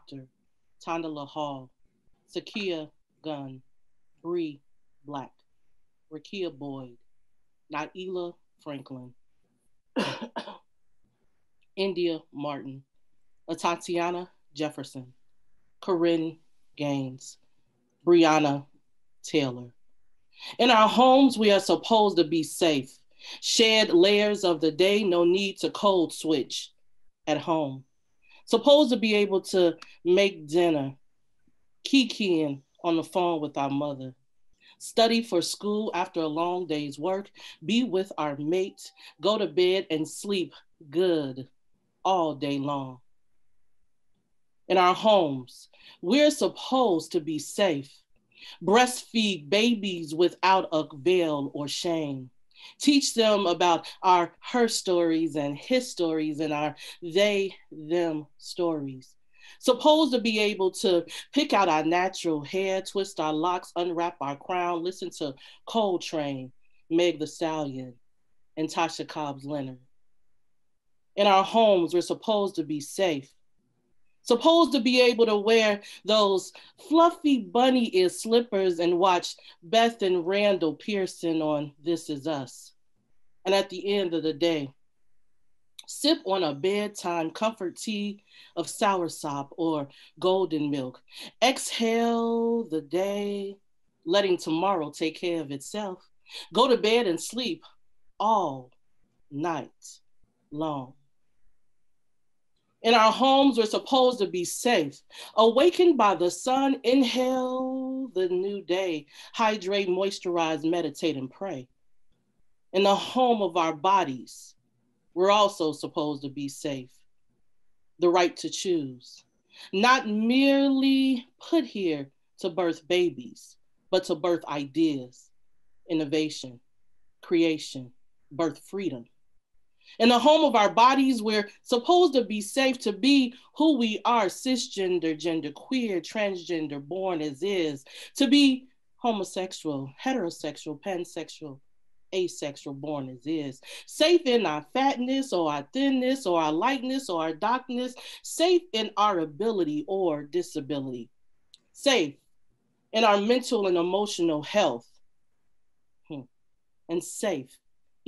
Chapter, Tondela Hall, Sakia Gunn, Bree Black, Rakia Boyd, Naila Franklin, India Martin, Tatiana Jefferson, Corinne Gaines, Brianna Taylor. In our homes, we are supposed to be safe. Shed layers of the day, no need to code switch at home. Supposed to be able to make dinner, kikiing on the phone with our mother, study for school after a long day's work, be with our mate, go to bed and sleep good all day long. In our homes, we're supposed to be safe. Breastfeed babies without a veil or shame. Teach them about our her stories and his stories and our they, them stories. Supposed to be able to pick out our natural hair, twist our locks, unwrap our crown, listen to Coltrane, Meg the Stallion, and Tasha Cobbs Leonard. In our homes, we're supposed to be safe. Supposed to be able to wear those fluffy bunny ear slippers and watch Beth and Randall Pearson on This Is Us. And at the end of the day, sip on a bedtime comfort tea of soursop or golden milk. Exhale the day, letting tomorrow take care of itself. Go to bed and sleep all night long. In our homes, we're supposed to be safe. Awakened by the sun, inhale the new day. Hydrate, moisturize, meditate, and pray. In the home of our bodies, we're also supposed to be safe. The right to choose. Not merely put here to birth babies, but to birth ideas, innovation, creation, birth freedom. In the home of our bodies, we're supposed to be safe to be who we are, cisgender, genderqueer, transgender, born as is, to be homosexual, heterosexual, pansexual, asexual, born as is, safe in our fatness or our thinness or our lightness or our darkness, safe in our ability or disability, safe in our mental and emotional health, and safe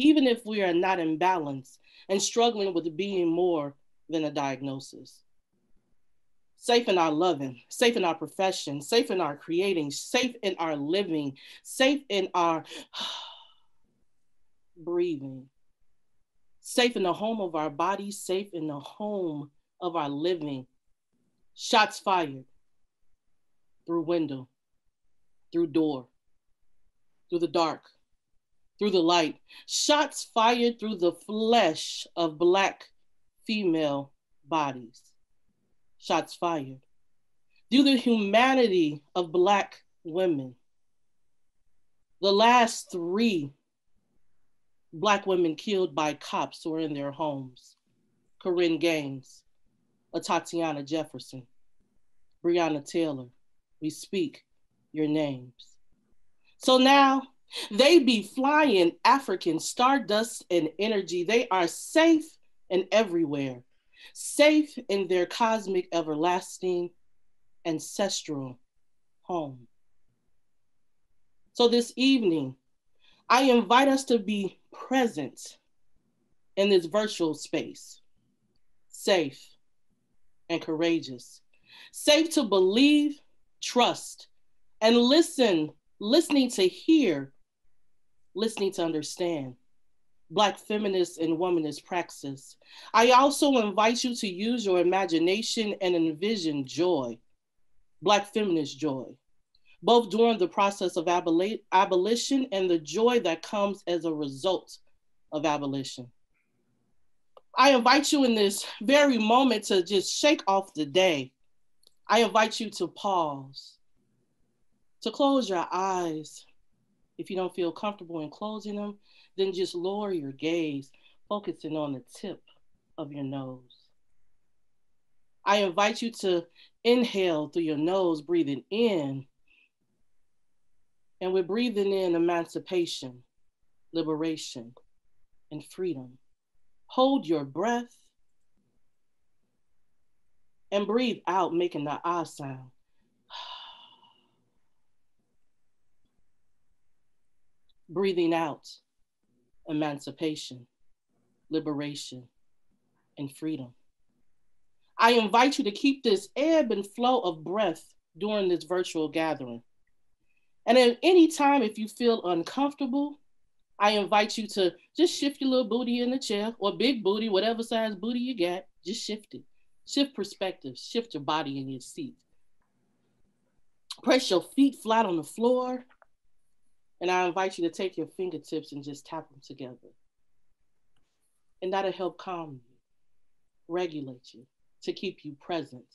even if we are not in balance and struggling with being more than a diagnosis. Safe in our loving, safe in our profession, safe in our creating, safe in our living, safe in our breathing, safe in the home of our bodies, safe in the home of our living. Shots fired through window, through door, through the dark, through the light, shots fired through the flesh of Black female bodies, shots fired through the humanity of Black women. The last 3 Black women killed by cops were in their homes. Corinne Gaines, Tatiana Jefferson, Breonna Taylor, we speak your names. So now, they be flying African stardust and energy. They are safe and everywhere, safe in their cosmic, everlasting, ancestral home. So this evening, I invite us to be present in this virtual space, safe and courageous, safe to believe, trust, and listening to hear, listening to understand. Black feminist and womanist praxis. I also invite you to use your imagination and envision joy, Black feminist joy, both during the process of abolition and the joy that comes as a result of abolition. I invite you in this very moment to just shake off the day. I invite you to pause, to close your eyes. If you don't feel comfortable in closing them, then just lower your gaze, focusing on the tip of your nose. I invite you to inhale through your nose, breathing in. And we're breathing in emancipation, liberation, and freedom. Hold your breath. and breathe out, making the ah sound. Breathing out, emancipation, liberation, and freedom. I invite you to keep this ebb and flow of breath during this virtual gathering. And at any time, if you feel uncomfortable, I invite you to just shift your little booty in the chair or big booty, whatever size booty you got, just shift it. Shift perspective, shift your body in your seat. Press your feet flat on the floor, and I invite you to take your fingertips and just tap them together. And that'll help calm you, regulate you, to keep you present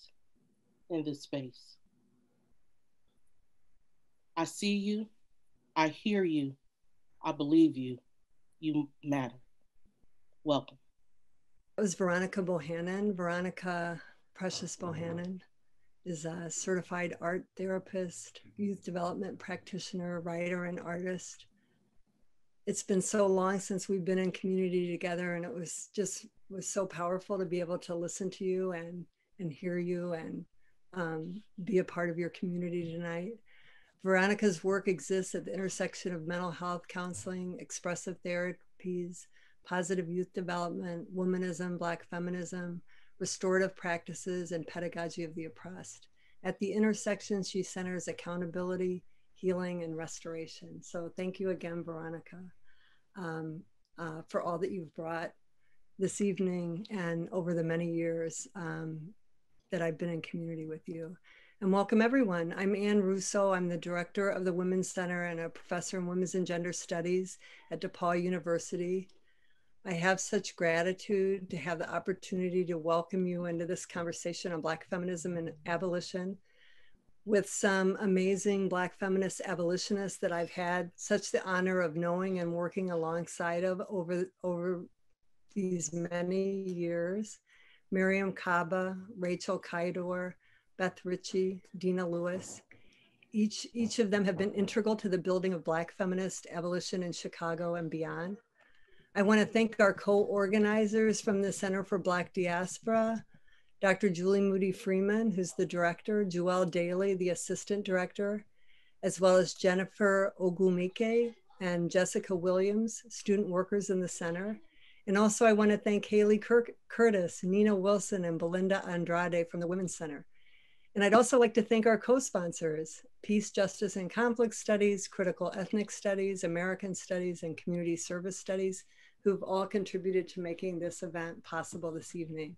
in this space. I see you, I hear you, I believe you, you matter. Welcome. It was Veronica Bohannon. Veronica Precious Bohannon is a certified art therapist, youth development practitioner, writer, and artist. It's been so long since we've been in community together, and it was so powerful to be able to listen to you and hear you and be a part of your community tonight. Veronica's work exists at the intersection of mental health counseling, expressive therapies, positive youth development, womanism, Black feminism, restorative practices, and pedagogy of the oppressed. At the intersections, she centers accountability, healing, and restoration. So thank you again, Veronica, for all that you've brought this evening and over the many years that I've been in community with you. And welcome everyone. I'm Ann Russo. I'm the director of the Women's Center and a professor in Women's and Gender Studies at DePaul University. I have such gratitude to have the opportunity to welcome you into this conversation on Black feminism and abolition with some amazing Black feminist abolitionists that I've had such the honor of knowing and working alongside of over these many years. Miriam Caba, Rachel Caidor, Beth Ritchie, Dina Lewis. Each of them have been integral to the building of Black feminist abolition in Chicago and beyond. I want to thank our co-organizers from the Center for Black Diaspora, Dr. Julian Moody Freeman, who's the director, Joelle Daly, the assistant director, as well as Jennifer Ogumike and Jessica Williams, student workers in the center. And also I want to thank Haley Curtis, Nina Wilson, and Belinda Andrade from the Women's Center. And I'd also like to thank our co-sponsors, Peace, Justice, and Conflict Studies, Critical Ethnic Studies, American Studies, and Community Service Studies, who've all contributed to making this event possible this evening.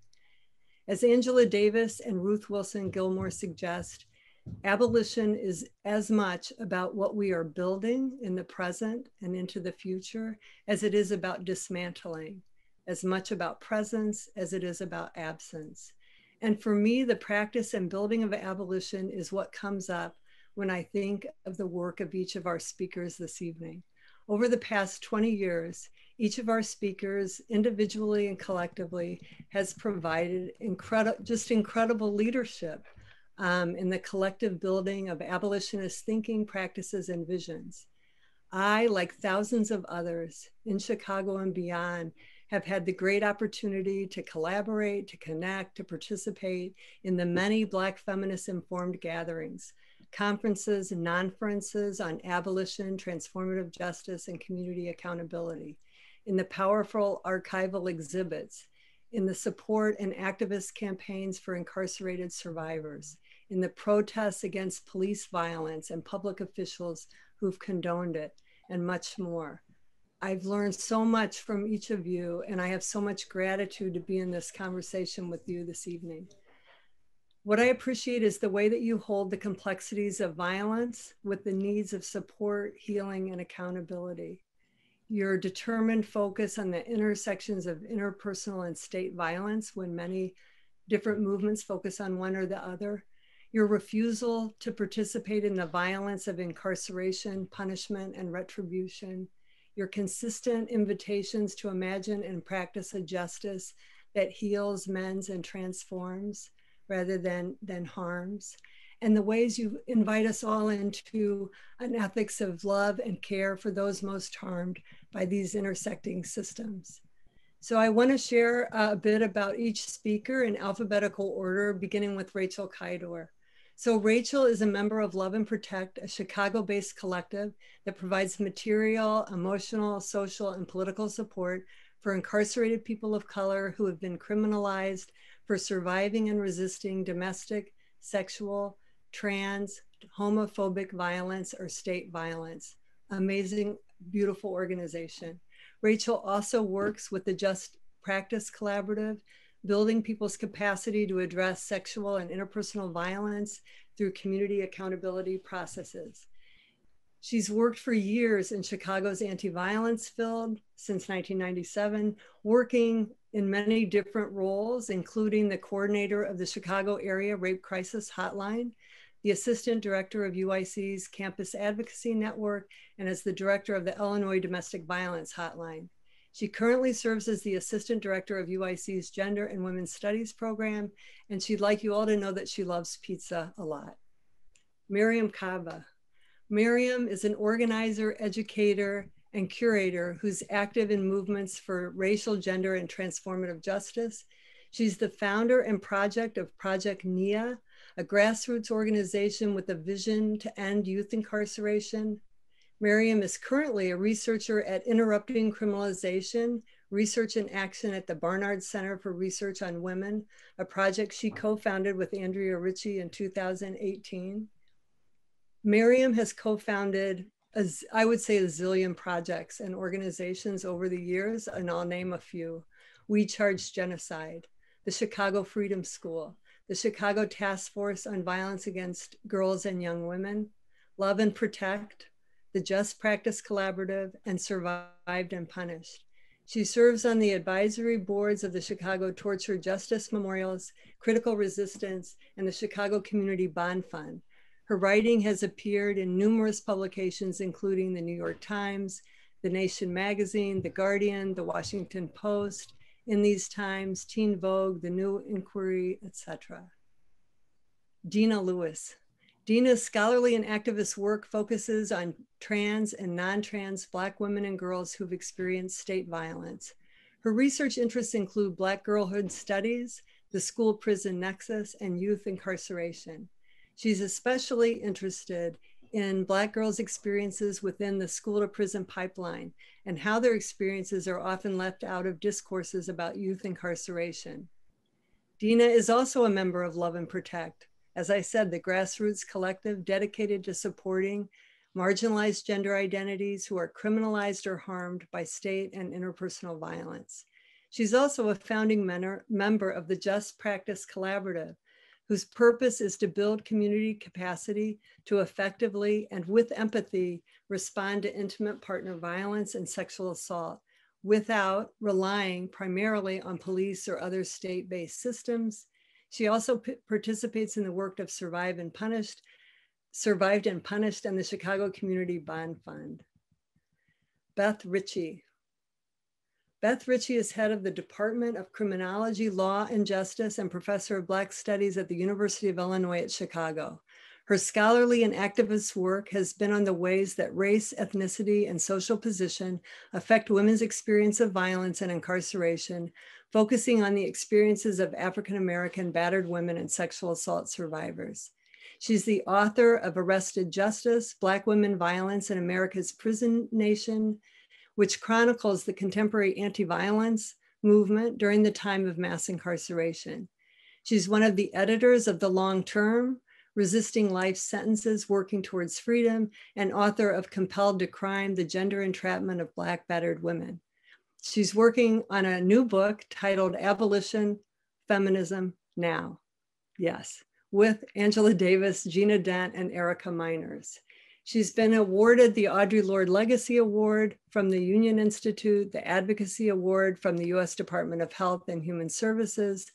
As Angela Davis and Ruth Wilson Gilmore suggest, abolition is as much about what we are building in the present and into the future as it is about dismantling, as much about presence as it is about absence. And for me, the practice and building of abolition is what comes up when I think of the work of each of our speakers this evening. Over the past 20 years, each of our speakers, individually and collectively, has provided incredible leadership in the collective building of abolitionist thinking, practices, and visions. I, like thousands of others in Chicago and beyond, have had the great opportunity to collaborate, to connect, to participate in the many Black feminist informed gatherings, conferences and non-conferences on abolition, transformative justice, and community accountability, in the powerful archival exhibits, in the support and activist campaigns for incarcerated survivors, in the protests against police violence and public officials who've condoned it, and much more. I've learned so much from each of you, and I have so much gratitude to be in this conversation with you this evening. What I appreciate is the way that you hold the complexities of violence with the needs of support, healing, and accountability. Your determined focus on the intersections of interpersonal and state violence when many different movements focus on one or the other. Your refusal to participate in the violence of incarceration, punishment, and retribution. Your consistent invitations to imagine and practice a justice that heals, mends, and transforms rather than harms. And the ways you invite us all into an ethics of love and care for those most harmed by these intersecting systems. So I want to share a bit about each speaker in alphabetical order, beginning with Rachel Caidor. So Rachel is a member of Love and Protect, a Chicago-based collective that provides material, emotional, social, and political support for incarcerated people of color who have been criminalized for surviving and resisting domestic, sexual, trans, homophobic violence, or state violence. Amazing, beautiful organization. Rachel also works with the Just Practice Collaborative, building people's capacity to address sexual and interpersonal violence through community accountability processes. She's worked for years in Chicago's anti-violence field since 1997, working in many different roles, including the coordinator of the Chicago Area Rape Crisis Hotline, the assistant director of UIC's Campus Advocacy Network, and as the director of the Illinois Domestic Violence Hotline. She currently serves as the assistant director of UIC's Gender and Women's Studies program, and she'd like you all to know that she loves pizza a lot. Miriam Caba. Miriam is an organizer, educator, and curator who's active in movements for racial, gender, and transformative justice. She's the founder and project of Project NIA, a grassroots organization with a vision to end youth incarceration. Miriam is currently a researcher at Interrupting Criminalization, Research and Action at the Barnard Center for Research on Women, a project she co-founded with Andrea Ritchie in 2018. Miriam has co-founded, I would say, a zillion projects and organizations over the years, and I'll name a few. We Charge Genocide, the Chicago Freedom School, the Chicago Task Force on Violence Against Girls and Young Women, Love and Protect, the Just Practice Collaborative, and Survived and Punished. She serves on the advisory boards of the Chicago Torture Justice Memorials, Critical Resistance, and the Chicago Community Bond Fund. Her writing has appeared in numerous publications, including the New York Times, The Nation magazine, The Guardian, The Washington Post, In These Times, Teen Vogue, The New Inquiry, etc. Dina Lewis. Dina's scholarly and activist work focuses on trans and non-trans Black women and girls who've experienced state violence. Her research interests include Black girlhood studies, the school-prison nexus, and youth incarceration. She's especially interested in Black girls' experiences within the school-to-prison pipeline and how their experiences are often left out of discourses about youth incarceration. Dina is also a member of Love and Protect, as I said, the grassroots collective dedicated to supporting marginalized gender identities who are criminalized or harmed by state and interpersonal violence. She's also a founding member of the Just Practice Collaborative, whose purpose is to build community capacity to effectively and with empathy respond to intimate partner violence and sexual assault without relying primarily on police or other state-based systems. She also participates in the work of Survived and Punished and the Chicago Community Bond Fund. Beth Ritchie. Beth Ritchie is head of the Department of Criminology, Law, and Justice and professor of Black Studies at the University of Illinois at Chicago. Her scholarly and activist work has been on the ways that race, ethnicity, and social position affect women's experience of violence and incarceration, focusing on the experiences of African-American battered women and sexual assault survivors. She's the author of Arrested Justice, Black Women Violence in America's Prison Nation, which chronicles the contemporary anti-violence movement during the time of mass incarceration. She's one of the editors of The Long Term, Resisting Life Sentences, Working Towards Freedom, and author of Compelled to Crime, The Gender Entrapment of Black Battered Women. She's working on a new book titled Abolition, Feminism, Now. Yes, with Angela Davis, Gina Dent, and Erica Miners. She's been awarded the Audre Lorde Legacy Award from the Union Institute, the Advocacy Award from the US Department of Health and Human Services,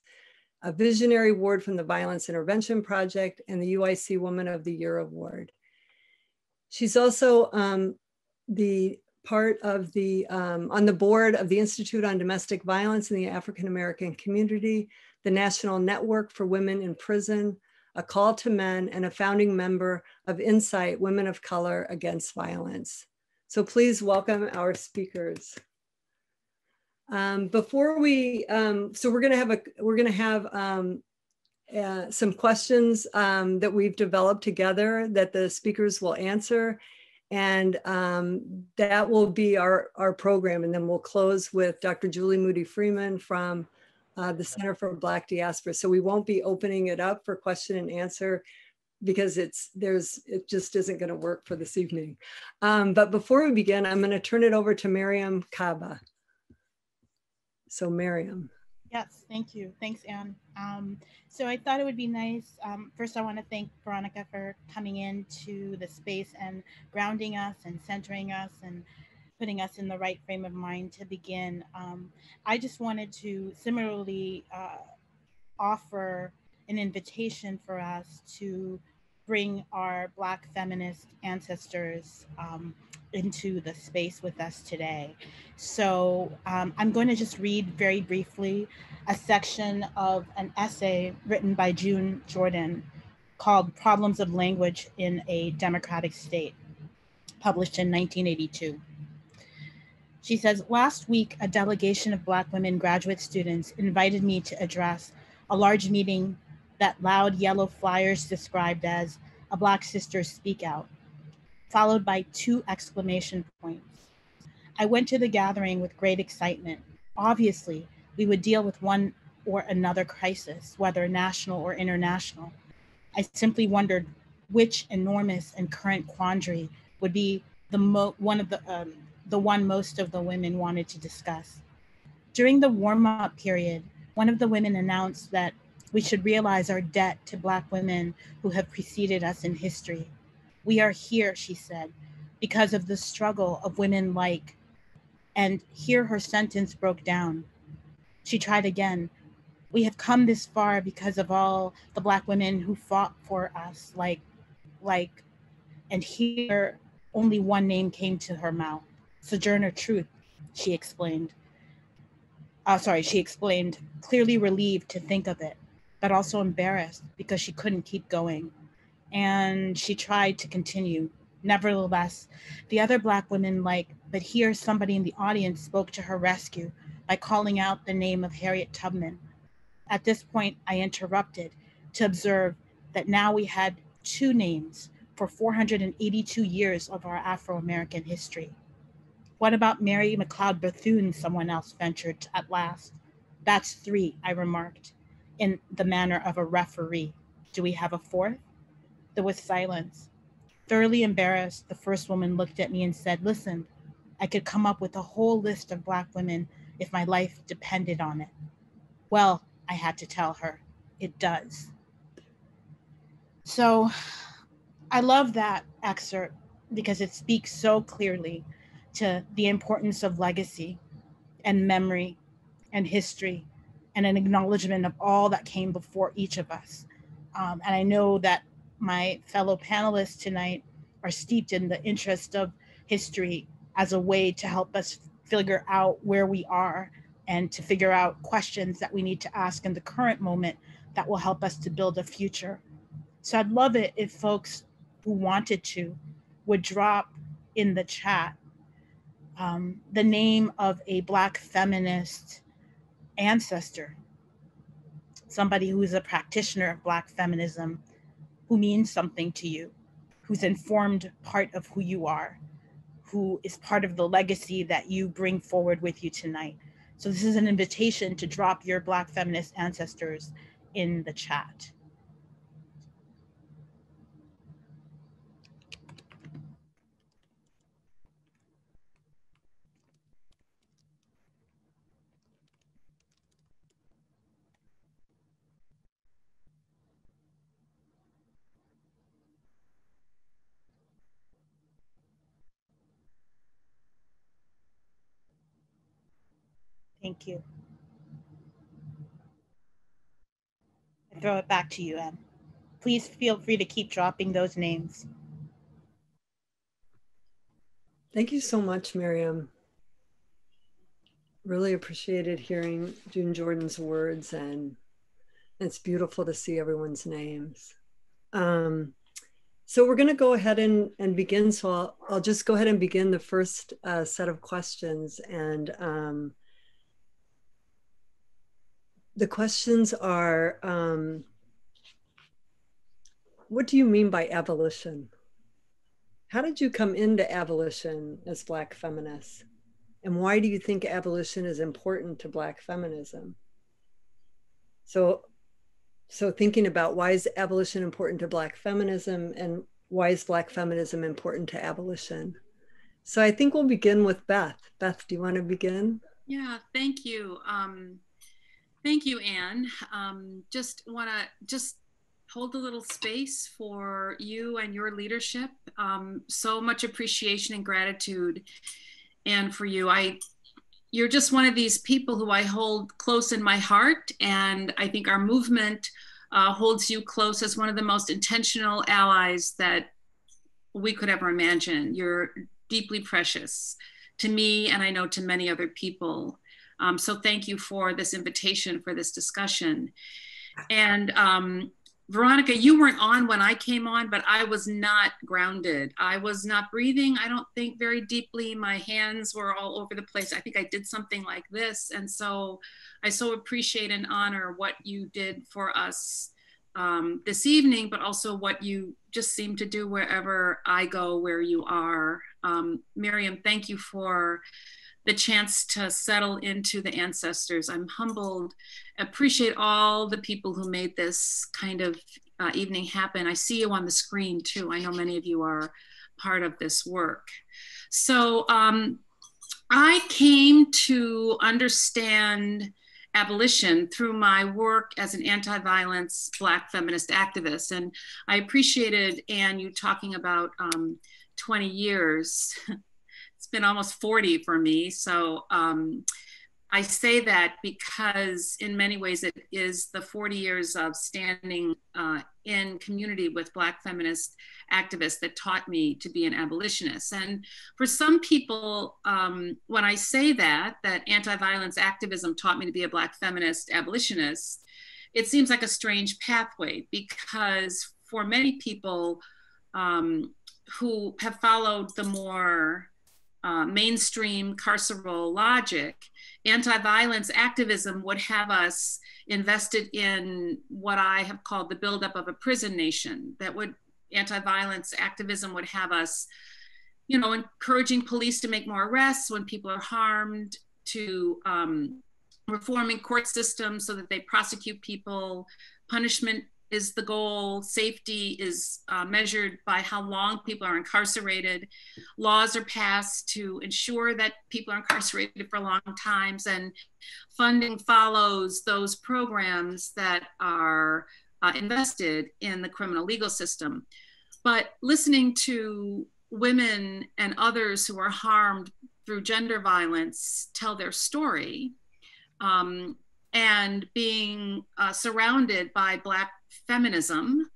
a Visionary Award from the Violence Intervention Project, and the UIC Woman of the Year Award. She's also the part of the, on the board of the Institute on Domestic Violence in the African American Community, the National Network for Women in Prison, A Call to Men, and a founding member of Insight, Women of Color Against Violence. So please welcome our speakers. Before we, so we're gonna have some questions that we've developed together that the speakers will answer. And that will be our program. And then we'll close with Dr. Julie Moody Freeman from the Center for Black Diaspora. So we won't be opening it up for question and answer because it just isn't going to work for this evening. But before we begin, I'm going to turn it over to Miriam Caba. So Miriam. Yes, thank you. Thanks, Anne. So I thought it would be nice. First, I want to thank Veronica for coming into the space and grounding us and centering us and putting us in the right frame of mind to begin. I just wanted to similarly offer an invitation for us to bring our Black feminist ancestors into the space with us today. So I'm going to just read very briefly a section of an essay written by June Jordan called Problems of Language in a Democratic State, published in 1982. She says, last week, a delegation of Black women graduate students invited me to address a large meeting that loud yellow flyers described as a Black Sisters Speak Out, followed by 2 exclamation points. I went to the gathering with great excitement. Obviously, we would deal with one or another crisis, whether national or international. I simply wondered which enormous and current quandary would be the one most of the women wanted to discuss. During the warm-up period, one of the women announced that we should realize our debt to Black women who have preceded us in history. We are here, she said, because of the struggle of women like, and here her sentence broke down. She tried again. We have come this far because of all the Black women who fought for us, like, and here only one name came to her mouth. Sojourner Truth, she explained. She explained, clearly relieved to think of it, but also embarrassed because she couldn't keep going. And she tried to continue. Nevertheless, the other Black women but here somebody in the audience spoke to her rescue by calling out the name of Harriet Tubman. At this point, I interrupted to observe that now we had 2 names for 482 years of our Afro-American history. What about Mary McLeod Bethune, someone else ventured at last. That's 3, I remarked, in the manner of a referee. Do we have a 4th? There was silence. Thoroughly embarrassed, the first woman looked at me and said, listen, I could come up with a whole list of Black women if my life depended on it. Well, I had to tell her, it does. So I love that excerpt because it speaks so clearly to the importance of legacy and memory and history and an acknowledgement of all that came before each of us. And I know that my fellow panelists tonight are steeped in the interest of history as a way to help us figure out where we are and to figure out questions that we need to ask in the current moment that will help us to build a future. So I'd love it if folks who wanted to would drop in the chat the name of a Black feminist ancestor, somebody who is a practitioner of Black feminism, who means something to you, who's informed part of who you are, who is part of the legacy that you bring forward with you tonight. So this is an invitation to drop your Black feminist ancestors in the chat. Thank you. I throw it back to you, Em. Please feel free to keep dropping those names. Thank you so much, Miriam. Really appreciated hearing June Jordan's words, and it's beautiful to see everyone's names. So we're going to go ahead and begin. So I'll just go ahead and begin the first set of questions. And The questions are, what do you mean by abolition? How did you come into abolition as Black feminists? And why do you think abolition is important to Black feminism? So thinking about why is abolition important to Black feminism and why is Black feminism important to abolition? So I think we'll begin with Beth. Beth, do you want to begin? Yeah, thank you. Thank you, Anne. Just want to hold a little space for you and your leadership. So much appreciation and gratitude. And for you, you're just one of these people who I hold close in my heart. And I think our movement holds you close as one of the most intentional allies that we could ever imagine. You're deeply precious to me, and I know to many other people. So thank you for this invitation for this discussion. And Veronica, you weren't on when I came on, but I was not grounded. I was not breathing, I don't think, very deeply. My hands were all over the place. I think I did something like this. And so I so appreciate and honor what you did for us this evening, but also what you just seem to do wherever I go, where you are. Miriam, thank you for the chance to settle into the ancestors. I'm humbled, appreciate all the people who made this kind of evening happen. I see you on the screen too. I know many of you are part of this work. So I came to understand abolition through my work as an anti-violence Black feminist activist. And I appreciated, Anne, you talking about 20 years. It's been almost 40 for me. So I say that because in many ways it is the 40 years of standing in community with Black feminist activists that taught me to be an abolitionist. And for some people, when I say that anti-violence activism taught me to be a Black feminist abolitionist, it seems like a strange pathway, because for many people who have followed the more mainstream carceral logic, anti-violence activism would have us invested in what I have called the buildup of a prison nation. Anti-violence activism would have us, encouraging police to make more arrests when people are harmed, to reforming court systems so that they prosecute people. Punishment is the goal. Safety is measured by how long people are incarcerated. Laws are passed to ensure that people are incarcerated for long times, and funding follows those programs that are invested in the criminal legal system. But listening to women and others who are harmed through gender violence tell their story, and being surrounded by Black feminism,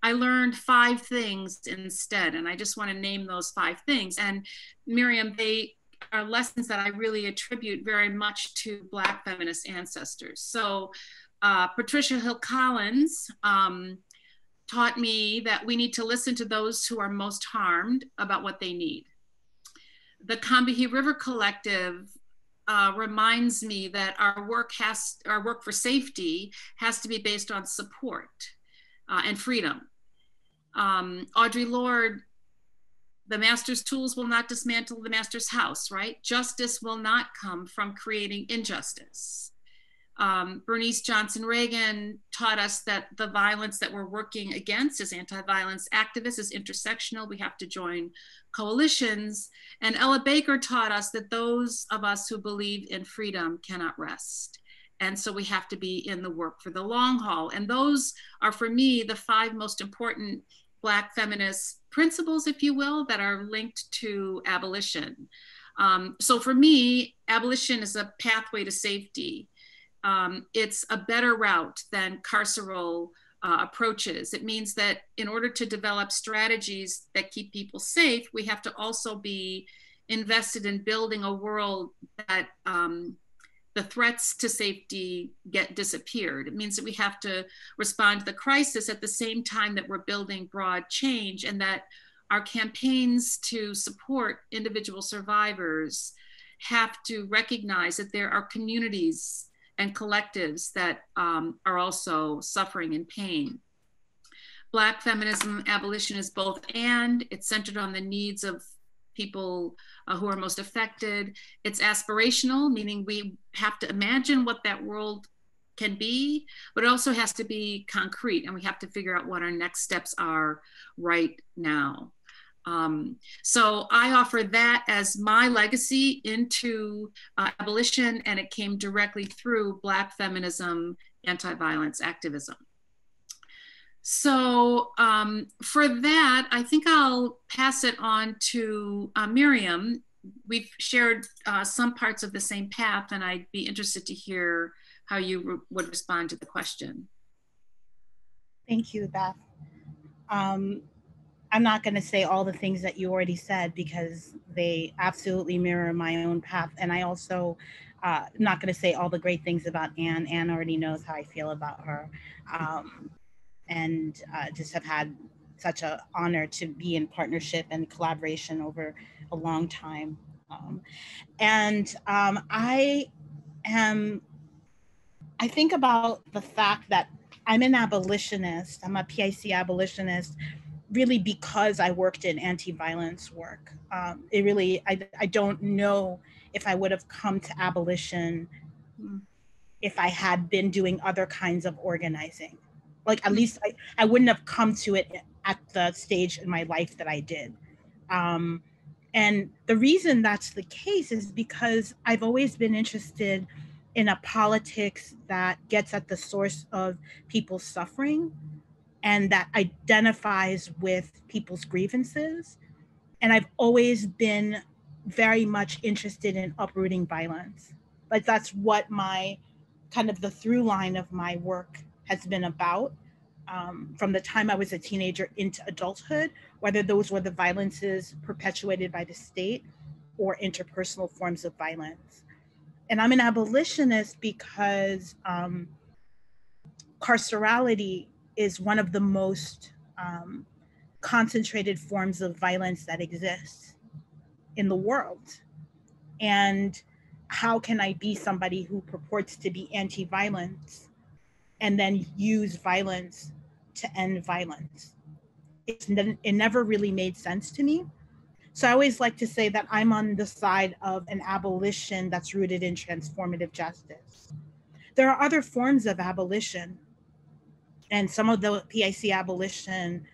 I learned 5 things instead. And I just want to name those 5 things. And Miriam, they are lessons that I really attribute very much to Black feminist ancestors. So Patricia Hill Collins taught me that we need to listen to those who are most harmed about what they need. The Combahee River Collective reminds me that our work for safety has to be based on support and freedom. Audre Lorde, the master's tools will not dismantle the master's house, right? Justice will not come from creating injustice. Bernice Johnson Reagan taught us that the violence that we're working against as anti-violence activists is intersectional. We have to join coalitions. And Ella Baker taught us that those of us who believe in freedom cannot rest. And so we have to be in the work for the long haul. And those are, for me, the 5 most important Black feminist principles, if you will, that are linked to abolition. So for me, abolition is a pathway to safety. It's a better route than carceral approaches. It means that in order to develop strategies that keep people safe, we have to also be invested in building a world that the threats to safety get disappeared. It means that we have to respond to the crisis at the same time that we're building broad change, and that our campaigns to support individual survivors have to recognize that there are communities and collectives that are also suffering and pain. Black feminism abolition is both and. It's centered on the needs of people who are most affected. It's aspirational, meaning we have to imagine what that world can be, but it also has to be concrete, and we have to figure out what our next steps are right now. So I offer that as my legacy into abolition, and it came directly through Black feminism, anti-violence activism. So for that, I think I'll pass it on to Miriam. We've shared some parts of the same path, and I'd be interested to hear how you would respond to the question. Thank you, Beth. I'm not going to say all the things that you already said because they absolutely mirror my own path. And I also not going to say all the great things about Anne. Anne already knows how I feel about her. And just have had such an honor to be in partnership and collaboration over a long time. I think about the fact that I'm an abolitionist. I'm a PIC abolitionist, really because I worked in anti-violence work. I don't know if I would have come to abolition if I had been doing other kinds of organizing. Like, at least I wouldn't have come to it at the stage in my life that I did. And the reason that's the case is because I've always been interested in a politics that gets at the source of people's suffering and that identifies with people's grievances. And I've always been very much interested in uprooting violence. Like, that's what my kind of the through line of my work has been about from the time I was a teenager into adulthood, whether those were the violences perpetuated by the state or interpersonal forms of violence. And I'm an abolitionist because carcerality is one of the most concentrated forms of violence that exists in the world. And how can I be somebody who purports to be anti-violence and then use violence to end violence? It never really made sense to me. So I always like to say that I'm on the side of an abolition that's rooted in transformative justice. There are other forms of abolition, and some of the PIC abolition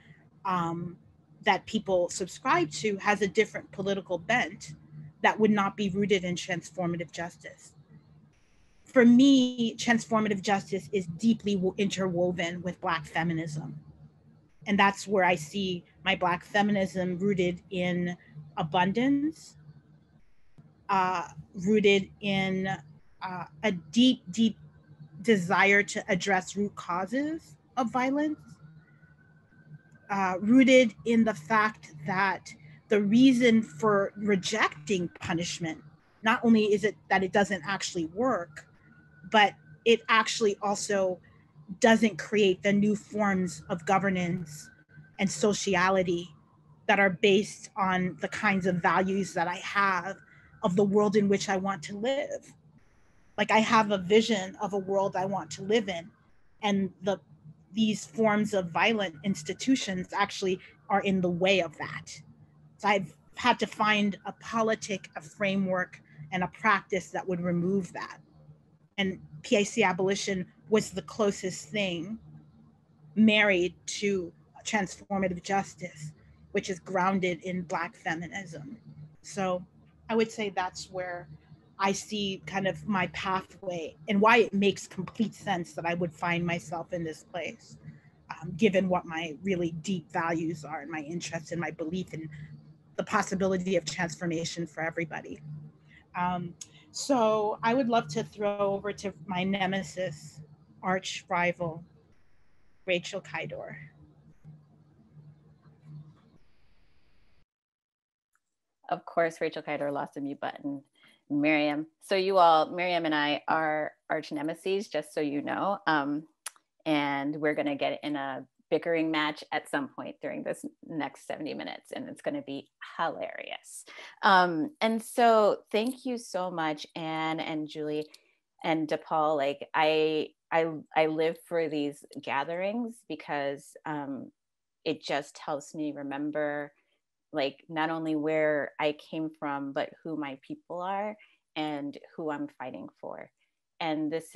that people subscribe to has a different political bent that would not be rooted in transformative justice. For me, transformative justice is deeply interwoven with Black feminism. And that's where I see my Black feminism rooted in abundance, rooted in a deep, deep desire to address root causes of violence, rooted in the fact that the reason for rejecting punishment, not only is it that it doesn't actually work, but it actually also doesn't create the new forms of governance and sociality that are based on the kinds of values that I have of the world in which I want to live. Like, I have a vision of a world I want to live in, and these forms of violent institutions actually are in the way of that. So I've had to find a politic, a framework, and a practice that would remove that. And PIC abolition was the closest thing married to transformative justice, which is grounded in Black feminism. So I would say that's where I see kind of my pathway and why it makes complete sense that I would find myself in this place, given what my really deep values are and my interests and my belief in the possibility of transformation for everybody. So I would love to throw over to my nemesis, arch rival, Rachel Caidor. Of course, Rachel Caidor lost the mute button. Miriam. So you all, Miriam and I are arch nemesis, just so you know. And we're going to get in a bickering match at some point during this next 70 minutes, and it's going to be hilarious. And so thank you so much, Anne and Julie. And DePaul, like I live for these gatherings because it just helps me remember, like, not only where I came from, but who my people are and who I'm fighting for. And this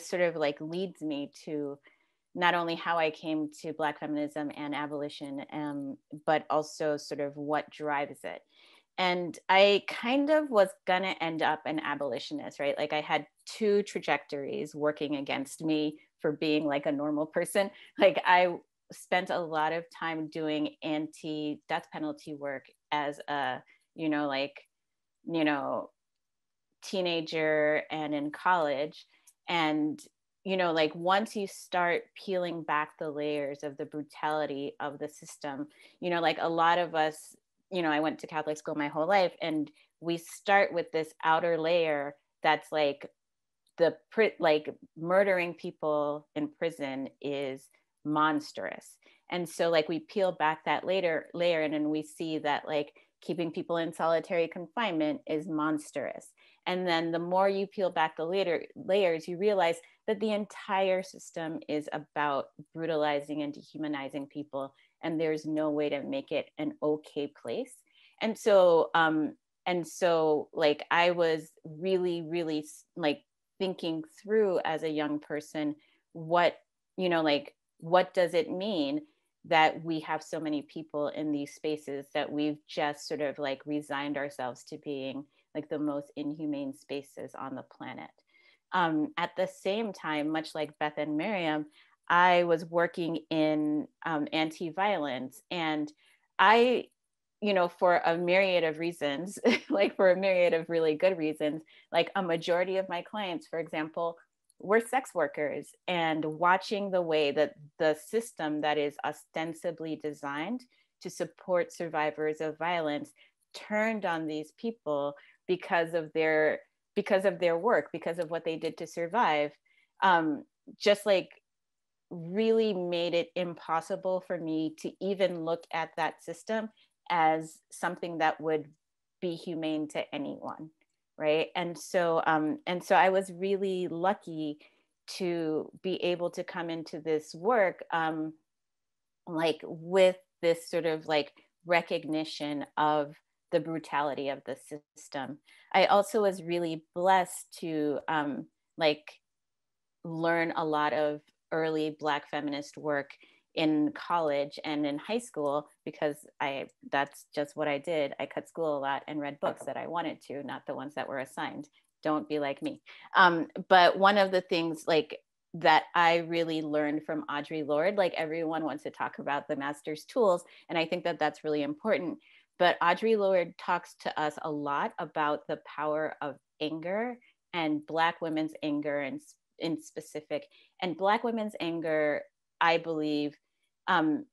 sort of like leads me to not only how I came to Black feminism and abolition, but also sort of what drives it. And I kind of was gonna end up an abolitionist, right? Like I had two trajectories working against me for being like a normal person. Like I spent a lot of time doing anti-death penalty work as a, teenager and in college. And, like once you start peeling back the layers of the brutality of the system, like a lot of us, I went to Catholic school my whole life, and we start with this outer layer that's like like murdering people in prison is monstrous. And so like we peel back that layer and then we see that like keeping people in solitary confinement is monstrous. And then the more you peel back the layers, you realize that the entire system is about brutalizing and dehumanizing people, and there's no way to make it an okay place. And so like I was really, really like thinking through as a young person, what does it mean that we have so many people in these spaces that we've just sort of like resigned ourselves to being like the most inhumane spaces on the planet. At the same time, much like Beth and Miriam, I was working in anti-violence, and I, for a myriad of reasons, like for a myriad of really good reasons, like a majority of my clients, for example, were sex workers, and watching the way that the system that is ostensibly designed to support survivors of violence turned on these people because of their work, because of what they did to survive, just like really made it impossible for me to even look at that system as something that would be humane to anyone, right? And so I was really lucky to be able to come into this work like with this sort of like recognition of the brutality of the system. I also was really blessed to like learn a lot of early Black feminist work in college and in high school, because that's just what I did. I cut school a lot and read books that I wanted to, not the ones that were assigned. Don't be like me. But one of the things like that I really learned from Audre Lorde, like everyone wants to talk about the master's tools, and I think that that's really important. But Audre Lorde talks to us a lot about the power of anger and Black women's anger in specific. And Black women's anger, I believe,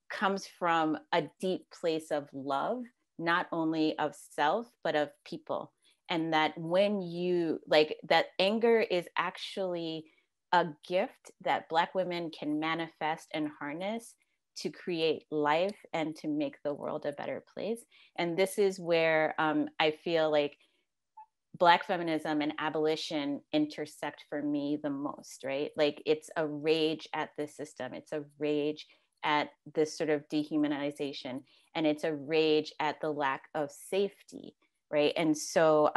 comes from a deep place of love, not only of self, but of people. And that when you, like, that anger is actually a gift that Black women can manifest and harness to create life and to make the world a better place. And this is where I feel like Black feminism and abolition intersect for me the most, right? Like it's a rage at the system. It's a rage at this sort of dehumanization, and it's a rage at the lack of safety, right? And so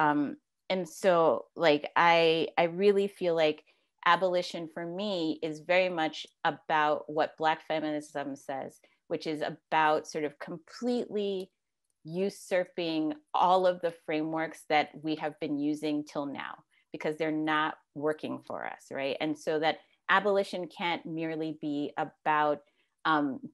like I really feel like abolition for me is very much about what Black feminism says, which is about sort of completely usurping all of the frameworks that we have been using till now, because they're not working for us, right? And so that abolition can't merely be about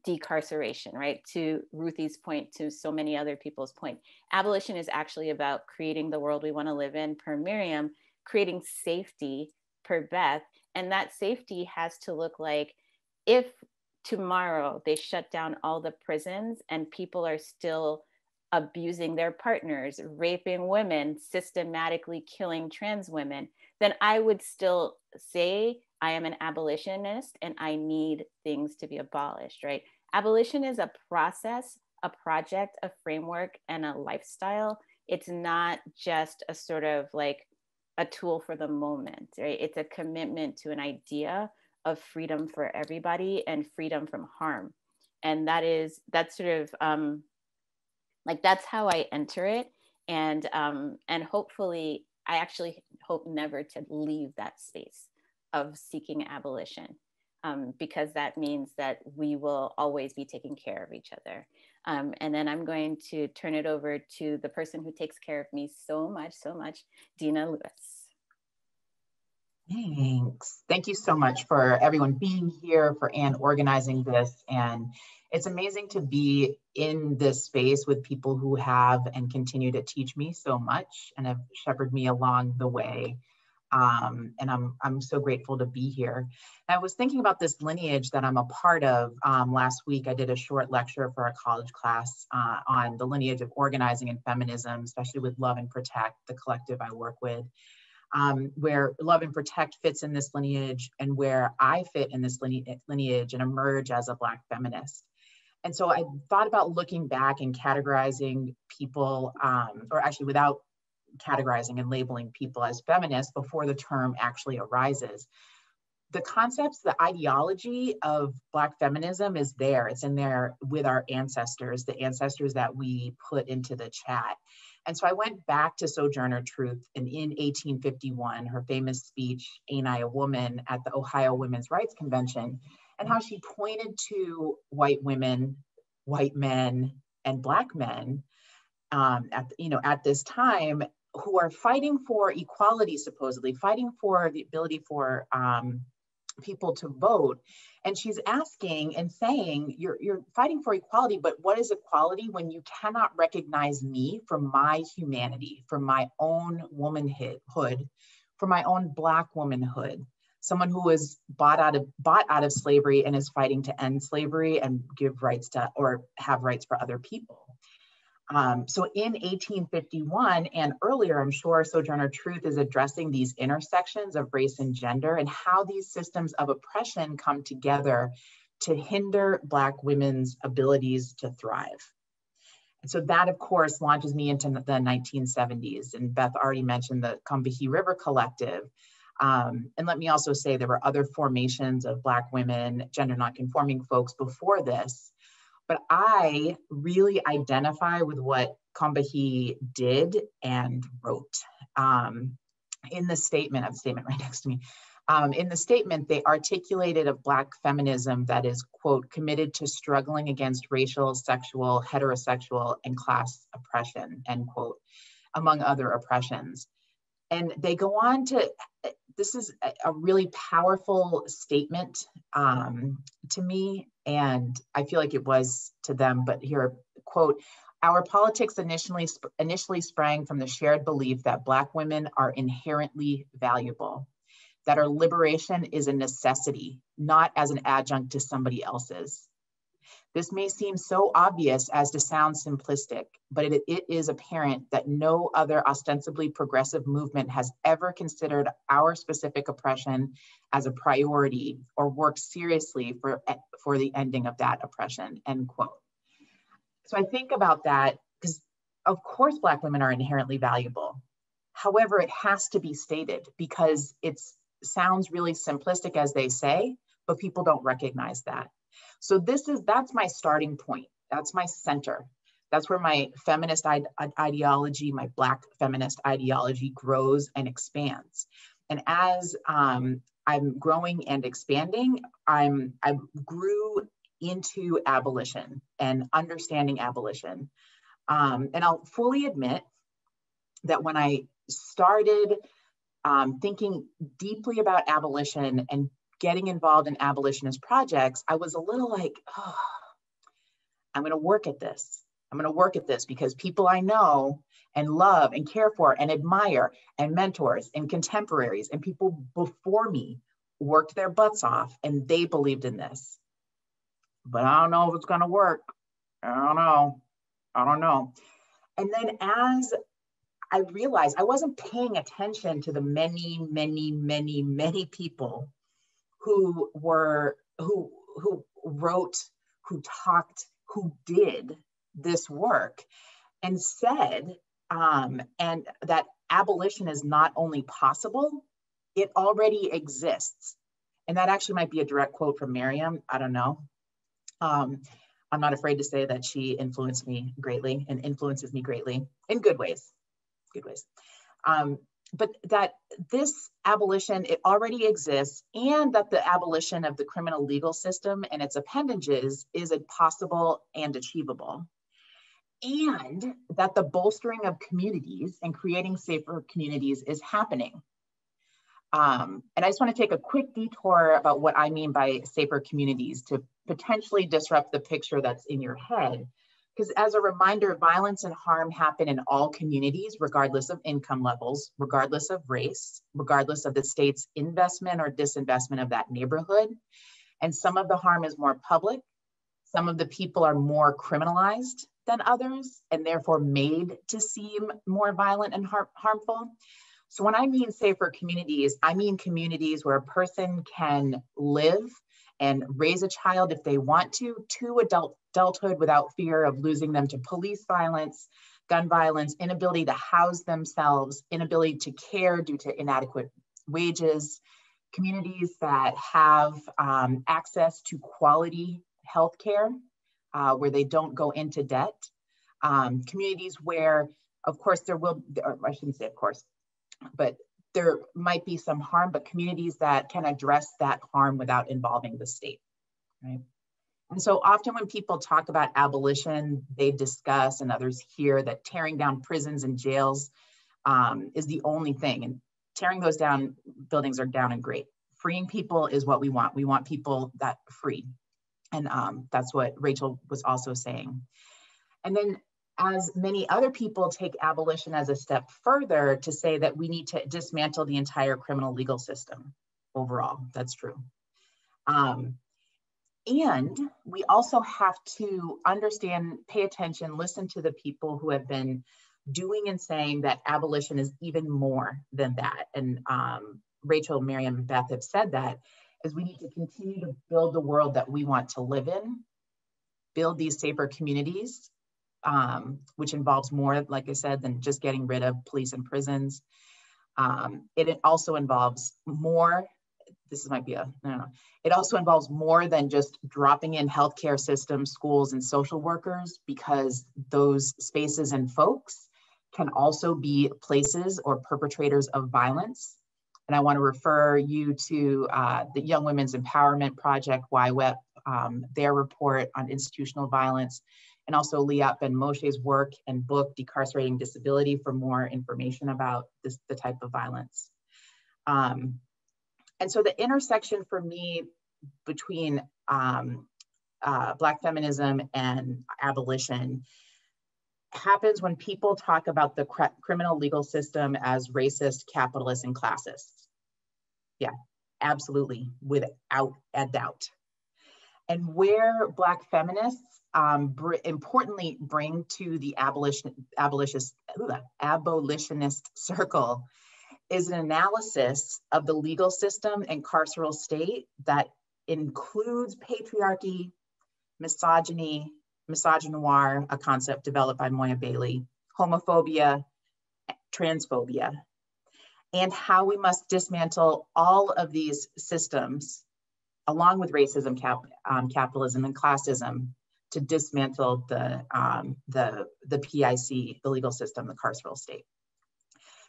decarceration, right? To Ruthie's point, to so many other people's point, abolition is actually about creating the world we want to live in, per Miriam, creating safety, per Beth. And that safety has to look like, if tomorrow they shut down all the prisons and people are still abusing their partners, raping women, systematically killing trans women, then I would still say I am an abolitionist and I need things to be abolished, right? Abolition is a process, a project, a framework, and a lifestyle. It's not just a sort of like a tool for the moment, right? It's a commitment to an idea of freedom for everybody and freedom from harm. And that's sort of like, that's how I enter it. And hopefully, I actually hope never to leave that space of seeking abolition, because that means that we will always be taking care of each other. And then I'm going to turn it over to the person who takes care of me so much, Dina Lewis. Thanks. Thank you so much for everyone being here, for Anne organizing this. And it's amazing to be in this space with people who have and continue to teach me so much and have shepherded me along the way. And I'm so grateful to be here. I was thinking about this lineage that I'm a part of. Last week, I did a short lecture for a college class on the lineage of organizing and feminism, especially with Love and Protect, the collective I work with, where Love and Protect fits in this lineage and where I fit in this lineage and emerge as a Black feminist. And so I thought about looking back and categorizing people, or actually without categorizing and labeling people as feminists before the term actually arises. The concepts, the ideology of Black feminism is there. It's in there with our ancestors, the ancestors that we put into the chat. And so I went back to Sojourner Truth, and in 1851, her famous speech, Ain't I a Woman, at the Ohio Women's Rights Convention, and how she pointed to white women, white men, and Black men at this time, who are fighting for equality, supposedly fighting for the ability for people to vote. And she's asking and saying, you're fighting for equality, but what is equality when you cannot recognize me for my humanity, for my own womanhood, for my own Black womanhood, someone who was bought out of slavery and is fighting to end slavery and give rights to, or have rights for other people. So in 1851 and earlier, I'm sure Sojourner Truth is addressing these intersections of race and gender and how these systems of oppression come together to hinder Black women's abilities to thrive. And so that, of course, launches me into the 1970s. And Beth already mentioned the Combahee River Collective. And let me also say there were other formations of Black women, gender nonconforming folks before this. But I really identify with what Combahee did and wrote. In the statement, I have a statement right next to me. In the statement, they articulated a Black feminism that is, quote, committed to struggling against racial, sexual, heterosexual, and class oppression, end quote, among other oppressions. And they go on to, this is a really powerful statement to me, and I feel like it was to them, but here, quote, our politics initially sprang from the shared belief that Black women are inherently valuable, that our liberation is a necessity, not as an adjunct to somebody else's. This may seem so obvious as to sound simplistic, but it is apparent that no other ostensibly progressive movement has ever considered our specific oppression as a priority or worked seriously for the ending of that oppression, end quote. So I think about that because of course Black women are inherently valuable. However, it has to be stated because it sounds really simplistic as they say, but people don't recognize that. So that's my starting point. That's my center. That's where my feminist ideology, my Black feminist ideology grows and expands. And as I'm growing and expanding, I grew into abolition and understanding abolition. And I'll fully admit that when I started thinking deeply about abolition and getting involved in abolitionist projects, I was a little like, oh, I'm going to work at this. I'm going to work at this because people I know and love and care for and admire and mentors and contemporaries and people before me worked their butts off and they believed in this. But I don't know if it's going to work. I don't know. And then as I realized I wasn't paying attention to the many, many, many, many people who wrote, who talked, who did this work and said, and that abolition is not only possible, it already exists. And that actually might be a direct quote from Miriam. I don't know. I'm not afraid to say that she influenced me greatly and influences me greatly in good ways, but that this abolition, it already exists, and that the abolition of the criminal legal system and its appendages is possible and achievable. And that the bolstering of communities and creating safer communities is happening. And I just want to take a quick detour about what I mean by safer communities to potentially disrupt the picture that's in your head. Because as a reminder, violence and harm happen in all communities, regardless of income levels, regardless of race, regardless of the state's investment or disinvestment of that neighborhood. And some of the harm is more public. Some of the people are more criminalized than others, and therefore made to seem more violent and harmful. So when I mean safer communities, I mean communities where a person can live and raise a child if they want to adulthood without fear of losing them to police violence, gun violence, inability to house themselves, inability to care due to inadequate wages, communities that have access to quality healthcare where they don't go into debt, communities where, of course, there will, or I shouldn't say of course, but there might be some harm, but communities that can address that harm without involving the state, right? And so often when people talk about abolition, they discuss, and others hear, that tearing down prisons and jails is the only thing. And tearing those down, buildings are down and great. Freeing people is what we want. We want people that free. And that's what Rachel was also saying. And then as many other people take abolition as a step further to say that we need to dismantle the entire criminal legal system overall. That's true. And we also have to understand, pay attention, listen to the people who have been doing and saying that abolition is even more than that. And Rachel, Miriam, and Beth have said that, is we need to continue to build the world that we want to live in, build these safer communities, which involves more, like I said, than just getting rid of police and prisons. It also involves more, this might be a, I don't know. It also involves more than just dropping in healthcare systems, schools, and social workers, because those spaces and folks can also be places or perpetrators of violence. And I want to refer you to the Young Women's Empowerment Project, YWEP, their report on institutional violence, and also Liat Ben Moshe's work and book, Decarcerating Disability, for more information about the type of violence. And so the intersection for me between Black feminism and abolition happens when people talk about the criminal legal system as racist, capitalist, and classist. Yeah, absolutely, without a doubt. And where Black feminists importantly bring to the abolitionist circle is an analysis of the legal system and carceral state that includes patriarchy, misogyny, misogynoir, a concept developed by Moya Bailey, homophobia, transphobia, and how we must dismantle all of these systems, along with racism, capitalism, and classism, to dismantle the PIC, the legal system, the carceral state.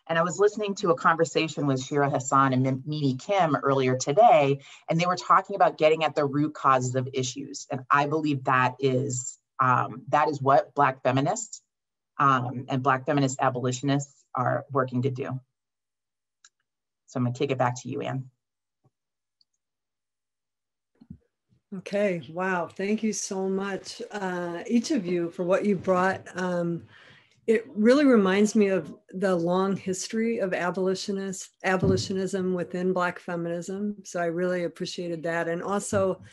And I was listening to a conversation with Shira Hassan and Mimi Kim earlier today, and they were talking about getting at the root causes of issues. And I believe that is what Black feminists and Black feminist abolitionists are working to do. So I'm gonna kick it back to you, Anne. Okay, wow, thank you so much, each of you, for what you brought. It really reminds me of the long history of abolitionism within Black feminism. So I really appreciated that. And also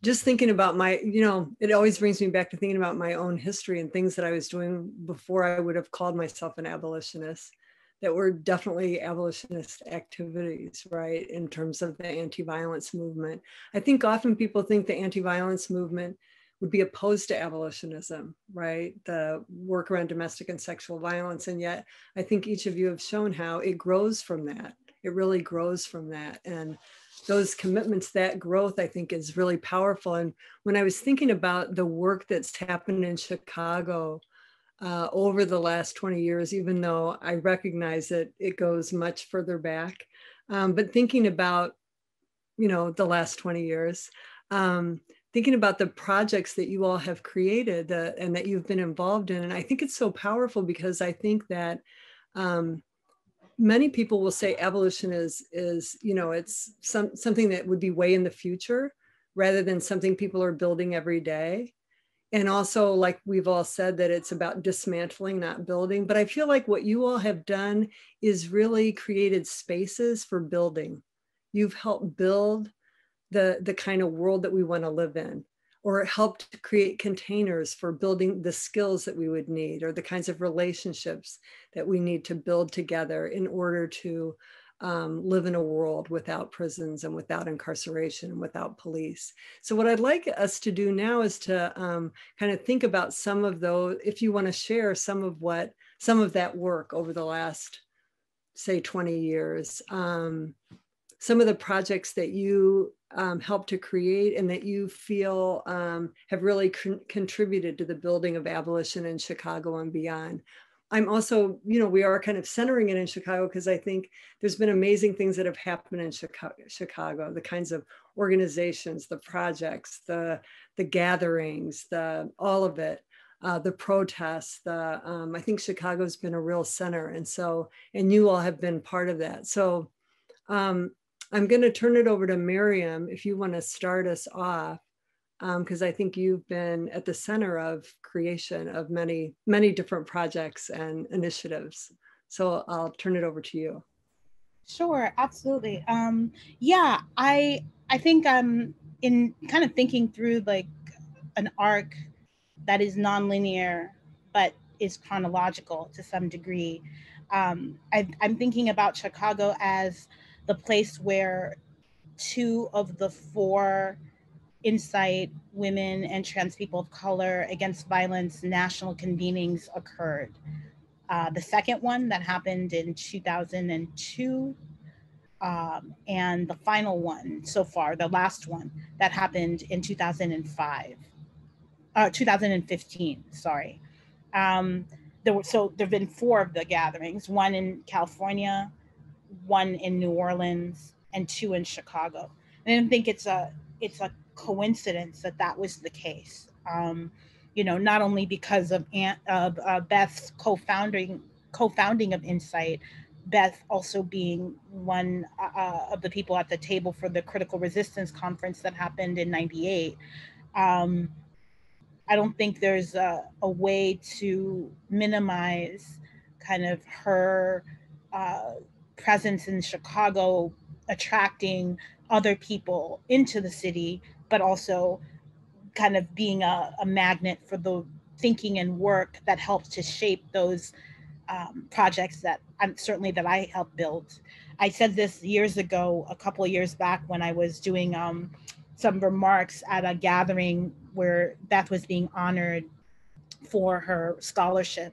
just thinking about it always brings me back to thinking about my own history and things that I was doing before I would have called myself an abolitionist, that were definitely abolitionist activities, right? In terms of the anti-violence movement. I think often people think the anti-violence movement would be opposed to abolitionism, right? The work around domestic and sexual violence. And yet I think each of you have shown how it grows from that. It really grows from that. And those commitments, that growth, I think is really powerful. And when I was thinking about the work that's happened in Chicago over the last 20 years, even though I recognize that it goes much further back, but thinking about, the last 20 years, thinking about the projects that you all have created and that you've been involved in. And I think it's so powerful because I think that many people will say abolition is it's something that would be way in the future rather than something people are building every day. And also, like we've all said, that it's about dismantling, not building. But I feel like what you all have done is really created spaces for building. You've helped build the kind of world that we want to live in, or helped create containers for building the skills that we would need, or the kinds of relationships that we need to build together in order to live in a world without prisons and without incarceration and without police. So what I'd like us to do now is to kind of think about some of those, if you want to share some of that work over the last, say, 20 years. Some of the projects that you helped to create and that you feel have really contributed to the building of abolition in Chicago and beyond. I'm also, we are kind of centering it in Chicago because I think there's been amazing things that have happened in Chicago, the kinds of organizations, the projects, the gatherings, all of it, the protests, I think Chicago's been a real center. And you all have been part of that. So I'm going to turn it over to Miriam if you want to start us off, because I think you've been at the center of creation of many, many different projects and initiatives. So I'll turn it over to you. Sure, absolutely. Yeah, I think I'm in kind of thinking through like an arc that is nonlinear, but is chronological to some degree. I'm thinking about Chicago as the place where 2 of the 4 Insight Women and Trans People of Color Against Violence national convenings occurred. The second one that happened in 2002, and the final one so far, the last one that happened in 2015, sorry. There have been 4 of the gatherings, one in California, one in New Orleans, and 2 in Chicago. And I don't think it's a coincidence that was the case. Not only because of Beth's co-founding of Insight, Beth also being one of the people at the table for the Critical Resistance Conference that happened in '98. I don't think there's a way to minimize kind of her presence in Chicago, attracting other people into the city, but also kind of being a magnet for the thinking and work that helps to shape those projects that I helped build. I said this years ago, a couple of years back, when I was doing some remarks at a gathering where Beth was being honored for her scholarship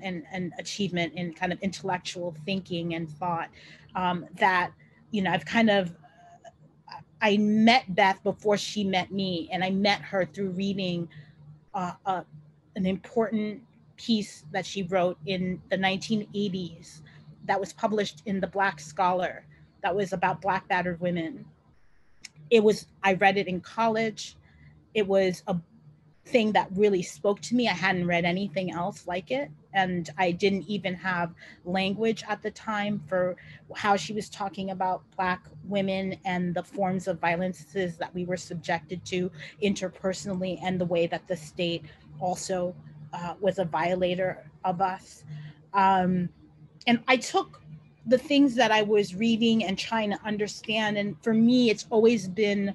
and achievement in kind of intellectual thinking and thought, that, I met Beth before she met me, and I met her through reading an important piece that she wrote in the 1980s that was published in the Black Scholar that was about Black battered women. I read it in college. It was a thing that really spoke to me. I hadn't read anything else like it. And I didn't even have language at the time for how she was talking about Black women and the forms of violences that we were subjected to interpersonally, and the way that the state also was a violator of us. And I took the things that I was reading and trying to understand. And for me, it's always been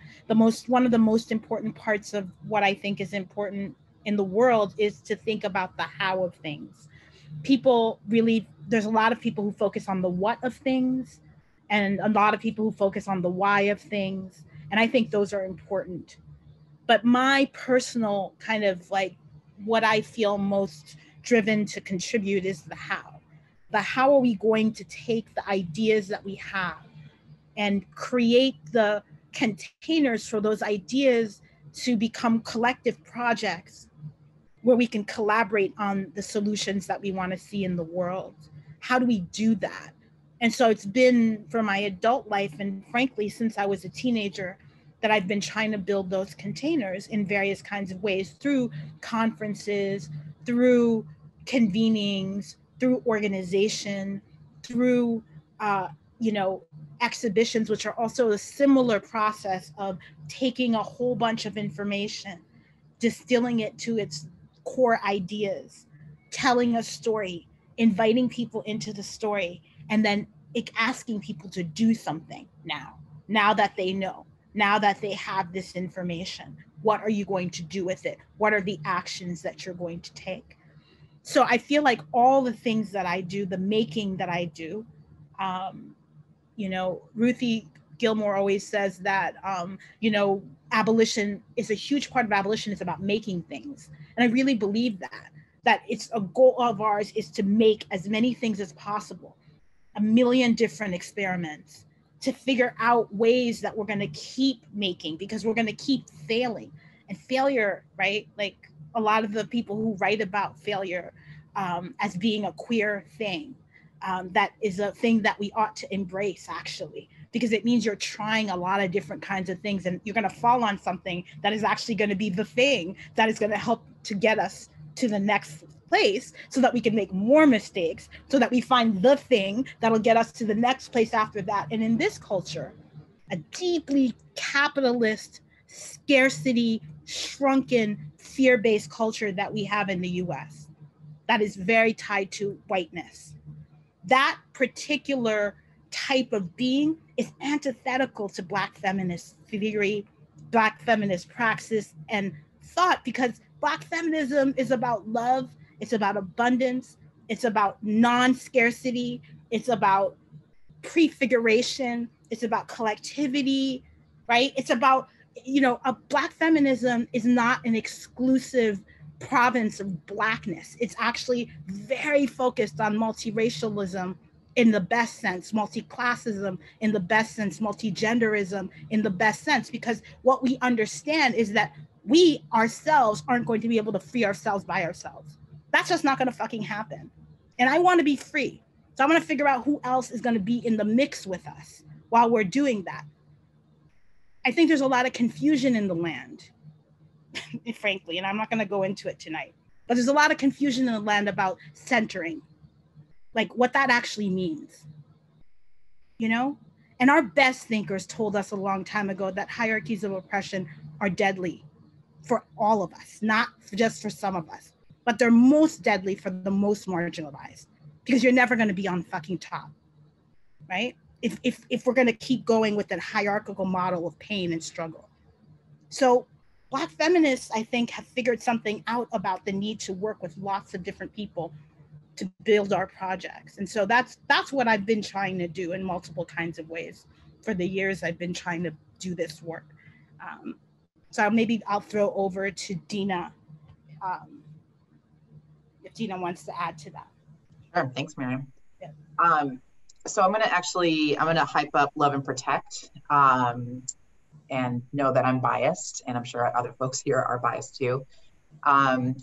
one of the most important parts of what I think is important in the world is to think about the how of things. There's a lot of people who focus on the what of things, and a lot of people who focus on the why of things. And I think those are important. But my personal kind of like what I feel most driven to contribute is the how. The how are we going to take the ideas that we have and create the containers for those ideas to become collective projects where we can collaborate on the solutions that we want to see in the world. How do we do that? And so it's been for my adult life, and frankly, since I was a teenager, that I've been trying to build those containers in various kinds of ways, through conferences, through convenings, through organization, through exhibitions, which are also a similar process of taking a whole bunch of information, distilling it to its core ideas, telling a story, inviting people into the story, and then asking people to do something now that they know, now that they have this information. What are you going to do with it? What are the actions that you're going to take? So I feel like all the things that I do, the making that I do, Ruthie Gilmore always says that, abolition is a huge part of abolition is about making things. And I really believe that it's a goal of ours is to make as many things as possible, a million different experiments, to figure out ways that we're going to keep making, because we're going to keep failing. And failure, right? Like a lot of the people who write about failure as being a queer thing, that is a thing that we ought to embrace, actually, because it means you're trying a lot of different kinds of things, and you're going to fall on something that is actually going to be the thing that is going to help to get us to the next place, so that we can make more mistakes, so that we find the thing that'll get us to the next place after that. And in this culture, a deeply capitalist, scarcity, shrunken, fear-based culture that we have in the US, that is very tied to whiteness, that particular type of being is antithetical to Black feminist theory, Black feminist praxis and thought, because Black feminism is about love, it's about abundance, it's about non-scarcity, it's about prefiguration, it's about collectivity, right? It's about, a Black feminism is not an exclusive province of Blackness. It's actually very focused on multiracialism in the best sense, multi-classism in the best sense, multi-genderism in the best sense, because what we understand is that we ourselves aren't going to be able to free ourselves by ourselves. That's just not going to fucking happen. And I want to be free. So I'm going to figure out who else is going to be in the mix with us while we're doing that. I think there's a lot of confusion in the land, frankly, and I'm not going to go into it tonight, but there's a lot of confusion in the land about centering, like what that actually means, And our best thinkers told us a long time ago that hierarchies of oppression are deadly for all of us, not just for some of us, but they're most deadly for the most marginalized, because you're never going to be on fucking top, right? If we're going to keep going with that hierarchical model of pain and struggle. So Black feminists, I think, have figured something out about the need to work with lots of different people to build our projects. And so that's what I've been trying to do in multiple kinds of ways for the years I've been trying to do this work. So maybe I'll throw over to Dina, if Dina wants to add to that. Sure, thanks, Miriam. Yeah. So I'm gonna hype up Love and Protect, and know that I'm biased, and I'm sure other folks here are biased too.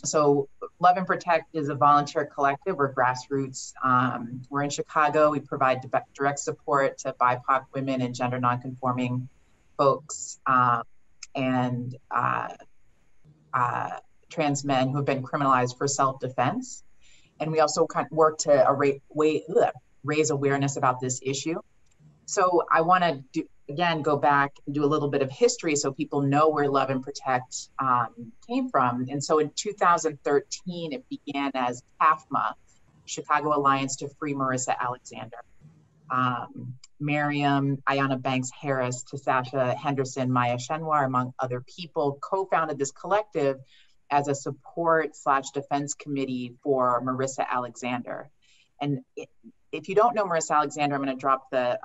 So Love and Protect is a volunteer collective. We're grassroots. We're in Chicago. We provide direct support to BIPOC women and gender nonconforming folks, and trans men who have been criminalized for self-defense. And we also work to raise awareness about this issue. So I want to again go back and do a little bit of history so people know where Love and Protect came from. And so in 2013, it began as CAFMA, Chicago Alliance to Free Marissa Alexander. Miriam, Ayanna Banks Harris, Tasasha Henderson, Maya Shenwar, among other people, co-founded this collective as a support/defense committee for Marissa Alexander. And if you don't know Marissa Alexander, I'm going to drop the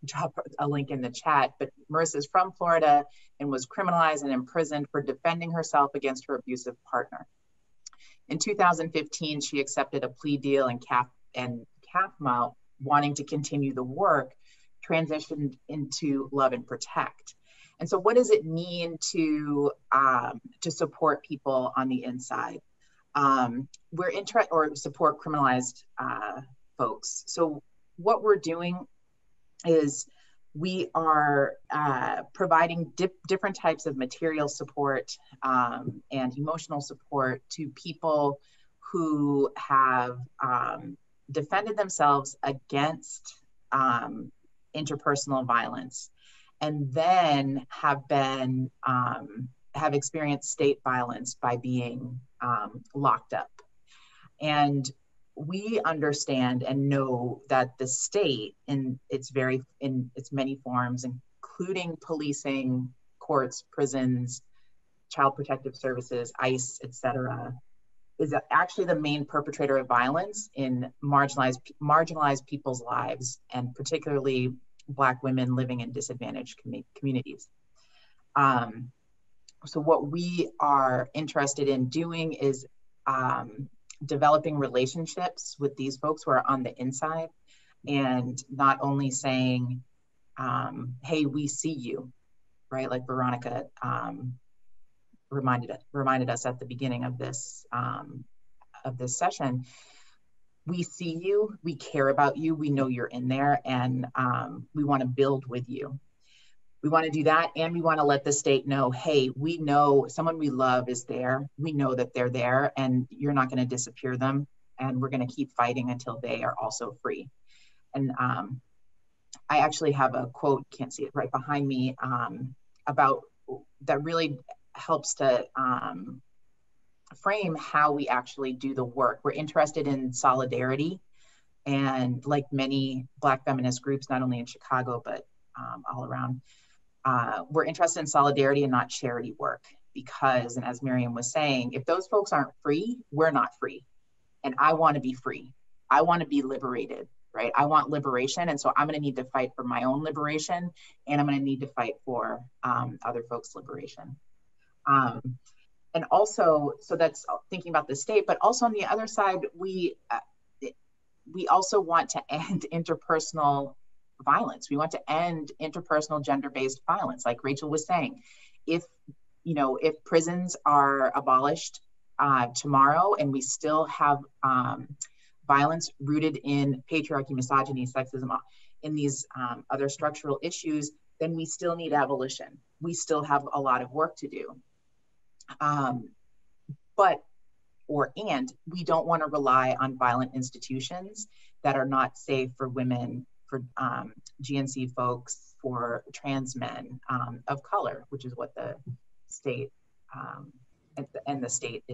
drop a link in the chat, but Marissa's from Florida and was criminalized and imprisoned for defending herself against her abusive partner. In 2015, she accepted a plea deal and CAFMA, wanting to continue the work, transitioned into Love and Protect. And so what does it mean to support people on the inside? We're interested or support criminalized folks. So what we're doing is we are providing different types of material support and emotional support to people who have defended themselves against interpersonal violence, and then have experienced state violence by being locked up. And we understand and know that the state in its many forms, including policing, courts, prisons, child protective services, ICE, etc., is actually the main perpetrator of violence in marginalized people's lives, and particularly Black women living in disadvantaged communities. So what we are interested in doing is developing relationships with these folks who are on the inside, and not only saying, hey, we see you, right? Like Veronica reminded us at the beginning of this session. We see you, we care about you, we know you're in there, and we want to build with you. We want to do that, and we want to let the state know, hey, we know someone we love is there. We know that they're there, and you're not going to disappear them, and we're going to keep fighting until they are also free. And I actually have a quote, can't see it right behind me, about that really helps to frame how we actually do the work. We're interested in solidarity, and like many Black feminist groups, not only in Chicago, but all around, we're interested in solidarity and not charity work, because, and as Miriam was saying, if those folks aren't free, we're not free. And I want to be free. I want to be liberated, right? I want liberation. And so I'm going to need to fight for my own liberation, and I'm going to need to fight for other folks' liberation. And also, so that's thinking about the state, but also on the other side, we also want to end interpersonal violence. We want to end interpersonal gender-based violence. Like Rachel was saying, if prisons are abolished tomorrow, and we still have violence rooted in patriarchy, misogyny, sexism, in these other structural issues, then we still need abolition. We still have a lot of work to do. And we don't want to rely on violent institutions that are not safe for women, for GNC folks, for trans men of color, which is what the state and the state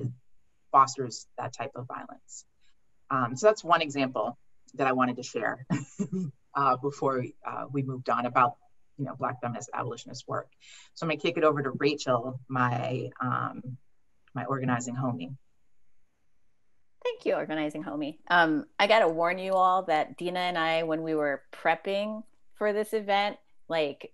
fosters that type of violence. So that's one example that I wanted to share before we moved on about Black feminist abolitionist work. So I'm gonna kick it over to Rachel, my organizing homie. Thank you, organizing homie. I gotta warn you all that Dina and I, when we were prepping for this event,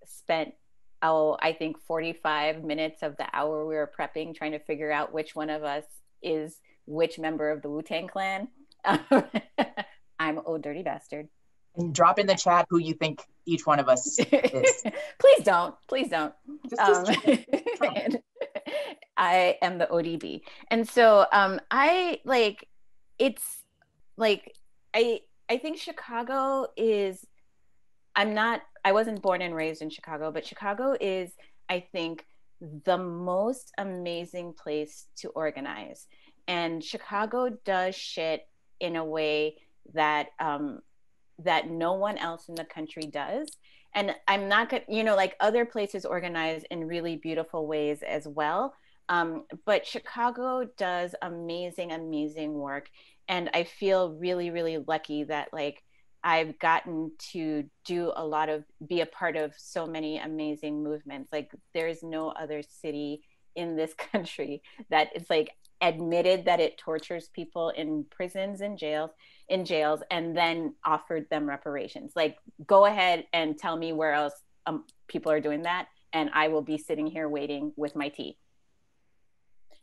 spent, I think 45 minutes of the hour we were prepping trying to figure out which one of us is which member of the Wu-Tang Clan. I'm Oh Dirty Bastard. And drop in the chat who you think each one of us is. Please don't. I am the ODB. And so I think Chicago is, I wasn't born and raised in Chicago, but Chicago is, I think, the most amazing place to organize. And Chicago does shit in a way that that no one else in the country does. And I'm not gonna, other places organize in really beautiful ways as well. But Chicago does amazing, amazing work. And I feel really, really lucky that I've gotten to be a part of so many amazing movements. There is no other city in this country that it's admitted that it tortures people in prisons and jails, and then offered them reparations. Like, go ahead and tell me where else people are doing that, and I will be sitting here waiting with my tea.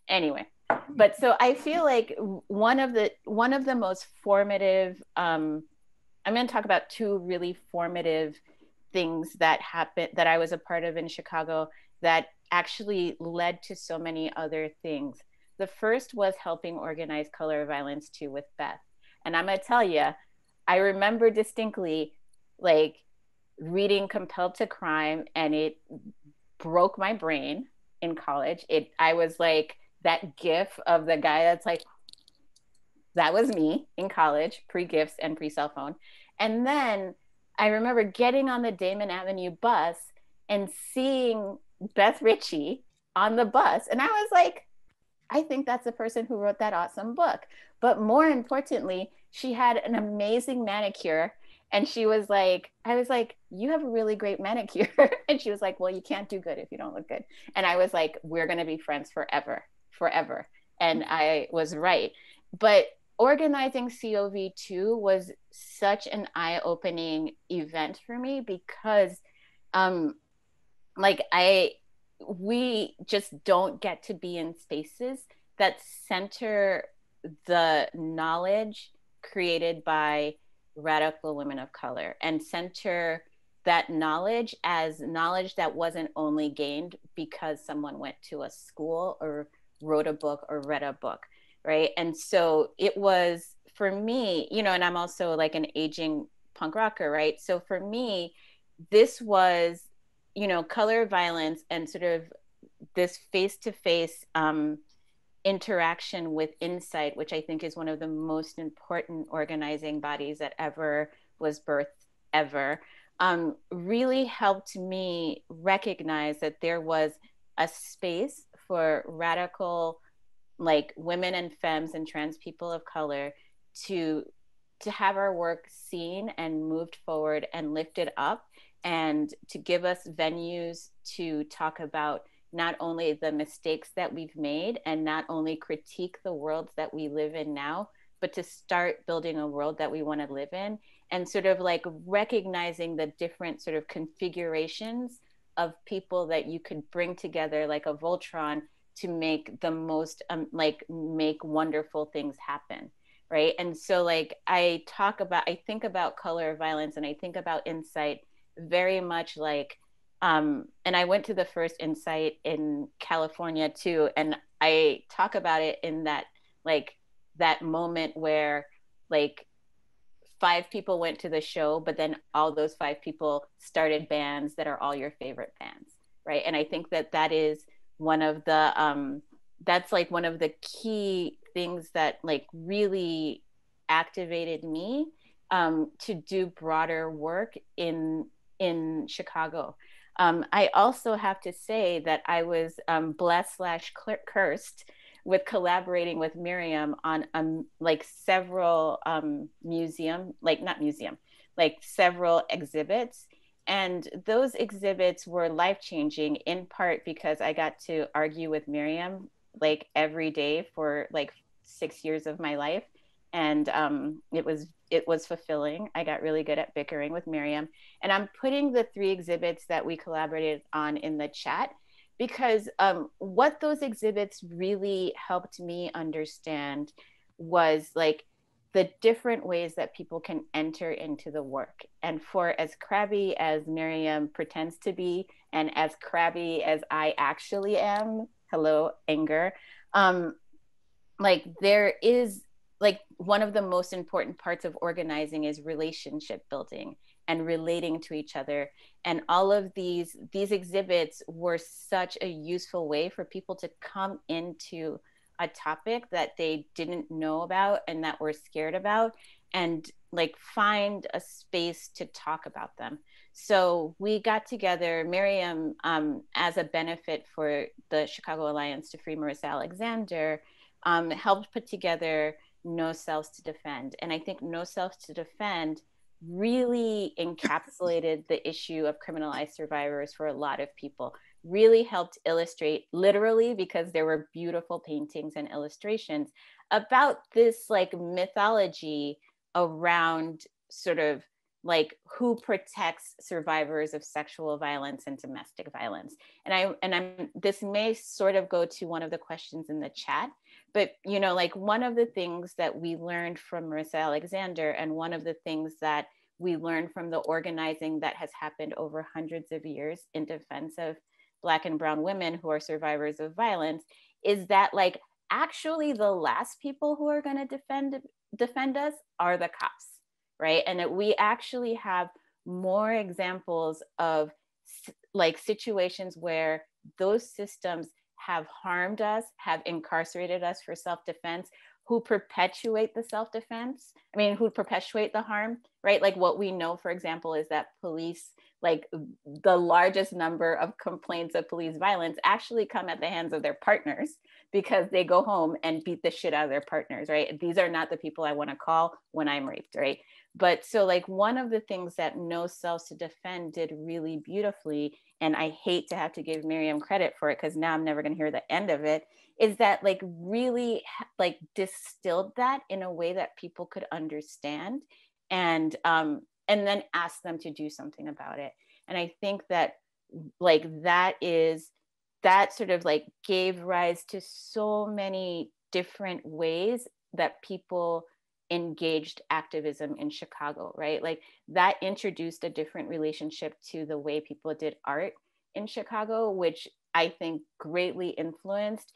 Anyway, but so I feel like one of the most formative, I'm going to talk about two really formative things that happened, that I was a part of in Chicago, that actually led to so many other things. The first was helping organize Color of Violence 2 with Beth. And I'm going to tell you, I remember distinctly like reading Compelled to Crime, and it broke my brain in college. I was like that gif of the guy that's like, that was me in college, pre-gifts and pre-cell phone. And then I remember getting on the Damon Avenue bus and seeing Beth Ritchie on the bus. And I was like, I think that's the person who wrote that awesome book. But more importantly, she had an amazing manicure. And she was like, I was like, you have a really great manicure. And she was like, well, you can't do good if you don't look good. And I was like, we're going to be friends forever. And I was right. But organizing COV2 was such an eye-opening event for me, because we just don't get to be in spaces that center the knowledge created by radical women of color, and center that knowledge as knowledge that wasn't only gained because someone went to a school or wrote a book or read a book, right? And so it was, for me, you know, and I'm also like an aging punk rocker, right? So for me, this was, you know, Color of Violence and sort of this face-to-face interaction with Insight, which I think is one of the most important organizing bodies that ever was birthed ever, really helped me recognize that there was a space for radical, like, women and femmes and trans people of color to have our work seen and moved forward and lifted up, and to give us venues to talk about not only the mistakes that we've made and not only critique the worlds that we live in now, but to start building a world that we want to live in, and sort of like recognizing the different sort of configurations of people that you could bring together like a Voltron to make the most, make wonderful things happen, right? And so like I think about Color of Violence and I think about Insight very much like, and I went to the first Insight in California too, and I talk about it in that, like, that moment where like 5 people went to the show, but then all those 5 people started bands that are all your favorite bands, right? And I think that is one of the that's like one of the key things that like really activated me to do broader work in Chicago. I also have to say that I was blessed/cursed with collaborating with Miriam on like several several exhibits. And those exhibits were life-changing, in part because I got to argue with Miriam like every day for like 6 years of my life. And it was fulfilling. I got really good at bickering with Miriam. And I'm putting the 3 exhibits that we collaborated on in the chat, because what those exhibits really helped me understand was like the different ways that people can enter into the work. And for as crabby as Miriam pretends to be, and as crabby as I actually am, hello, anger, like there is, like, one of the most important parts of organizing is relationship building and relating to each other. And all of these exhibits were such a useful way for people to come into a topic that they didn't know about and that were scared about, and like find a space to talk about them. So we got together, Miriam, as a benefit for the Chicago Alliance to Free Marissa Alexander, helped put together No Selves to Defend. And I think No Selves to Defend really encapsulated the issue of criminalized survivors for a lot of people. really helped illustrate, literally, because there were beautiful paintings and illustrations about this like mythology around sort of like who protects survivors of sexual violence and domestic violence. And this may sort of go to one of the questions in the chat, but you know, like one of the things that we learned from Marissa Alexander, and one of the things that we learned from the organizing that has happened over hundreds of years in defense of Black and brown women who are survivors of violence, is that like actually the last people who are going to defend us are the cops, right? And that we actually have more examples of like situations where those systems have harmed us, have incarcerated us for self-defense, who perpetuate the self-defense, who perpetuate the harm, right? Like what we know, for example, is that police, like the largest number of complaints of police violence actually come at the hands of their partners, because they go home and beat the shit out of their partners, right? These are not the people I want to call when I'm raped, right? But so like one of the things that No Cells to Defend did really beautifully, and I hate to have to give Miriam credit for it because now I'm never going to hear the end of it, is that like really like distilled that in a way that people could understand, and then ask them to do something about it. And I think that like that sort of like gave rise to so many different ways that people engaged activism in Chicago, right? Like that introduced a different relationship to the way people did art in Chicago, which I think greatly influenced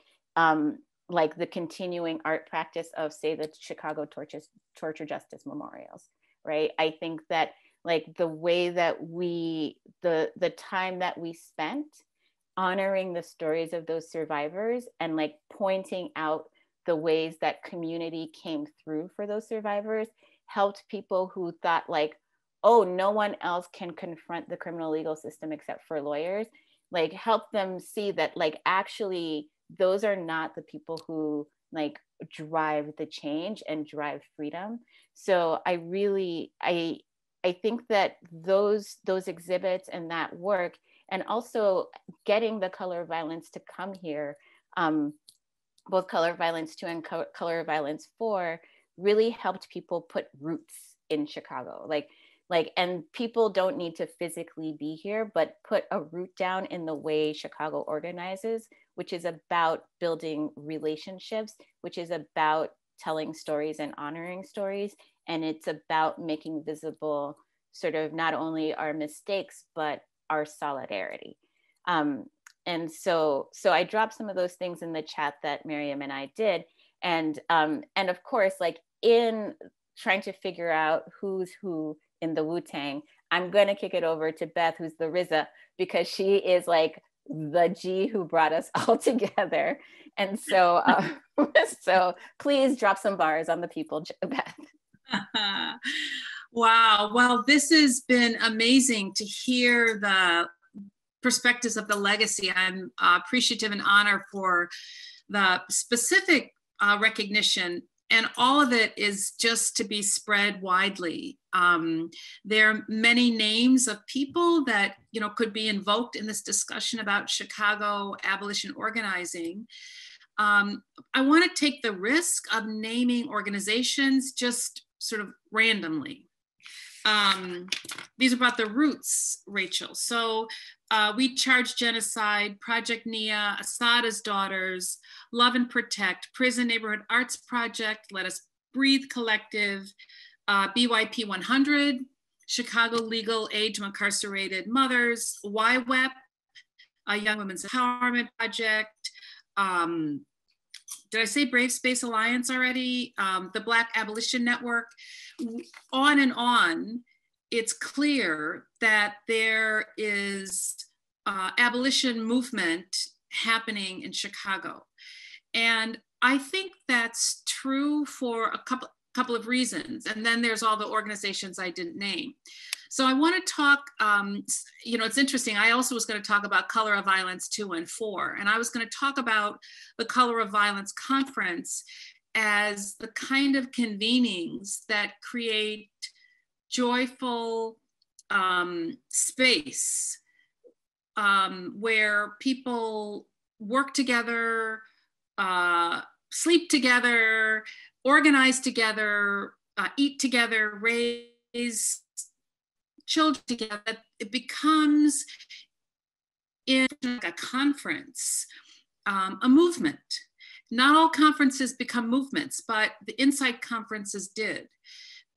like the continuing art practice of, say, the Chicago torture justice memorials, right? I think that like the way that the time that we spent honoring the stories of those survivors and like pointing out the ways that community came through for those survivors helped people who thought like, oh, no one else can confront the criminal legal system except for lawyers, like help them see that like actually those are not the people who like drive the change and drive freedom. So I think that those exhibits and that work, and also getting the Color of Violence to come here, both Color of Violence 2 and Color of Violence 4, really helped people put roots in Chicago. And people don't need to physically be here, but put a root down in the way Chicago organizes, which is about building relationships, which is about telling stories and honoring stories. And it's about making visible sort of not only our mistakes, but our solidarity. And so I dropped some of those things in the chat that Miriam and I did. And of course, like in trying to figure out who's who in the Wu-Tang, I'm gonna kick it over to Beth, who's the RZA, because she is like the G who brought us all together. And so, so please drop some bars on the people, Beth. Wow, well, this has been amazing to hear the perspectives of the legacy. I'm appreciative and honored for the specific recognition, and all of it is just to be spread widely. There are many names of people that could be invoked in this discussion about Chicago abolition organizing. I want to take the risk of naming organizations just sort of randomly. These are about the roots, Rachel. So We Charge Genocide, Project NIA, Asada's Daughters, Love and Protect, Prison Neighborhood Arts Project, Let Us Breathe Collective, BYP 100, Chicago Legal Aid to Incarcerated Mothers, YWEP, Young Women's Empowerment Project. Did I say Brave Space Alliance already? The Black Abolition Network, on and on. It's clear that there is abolition movement happening in Chicago. And I think that's true for a couple of reasons. And then there's all the organizations I didn't name. So I want to talk, it's interesting. I also was going to talk about Color of Violence 2 and 4. And I was going to talk about the Color of Violence Conference as the kind of convenings that create joyful space where people work together, sleep together, organize together, eat together, raise children together. It becomes, in a conference, a movement. Not all conferences become movements, but the Insight conferences did.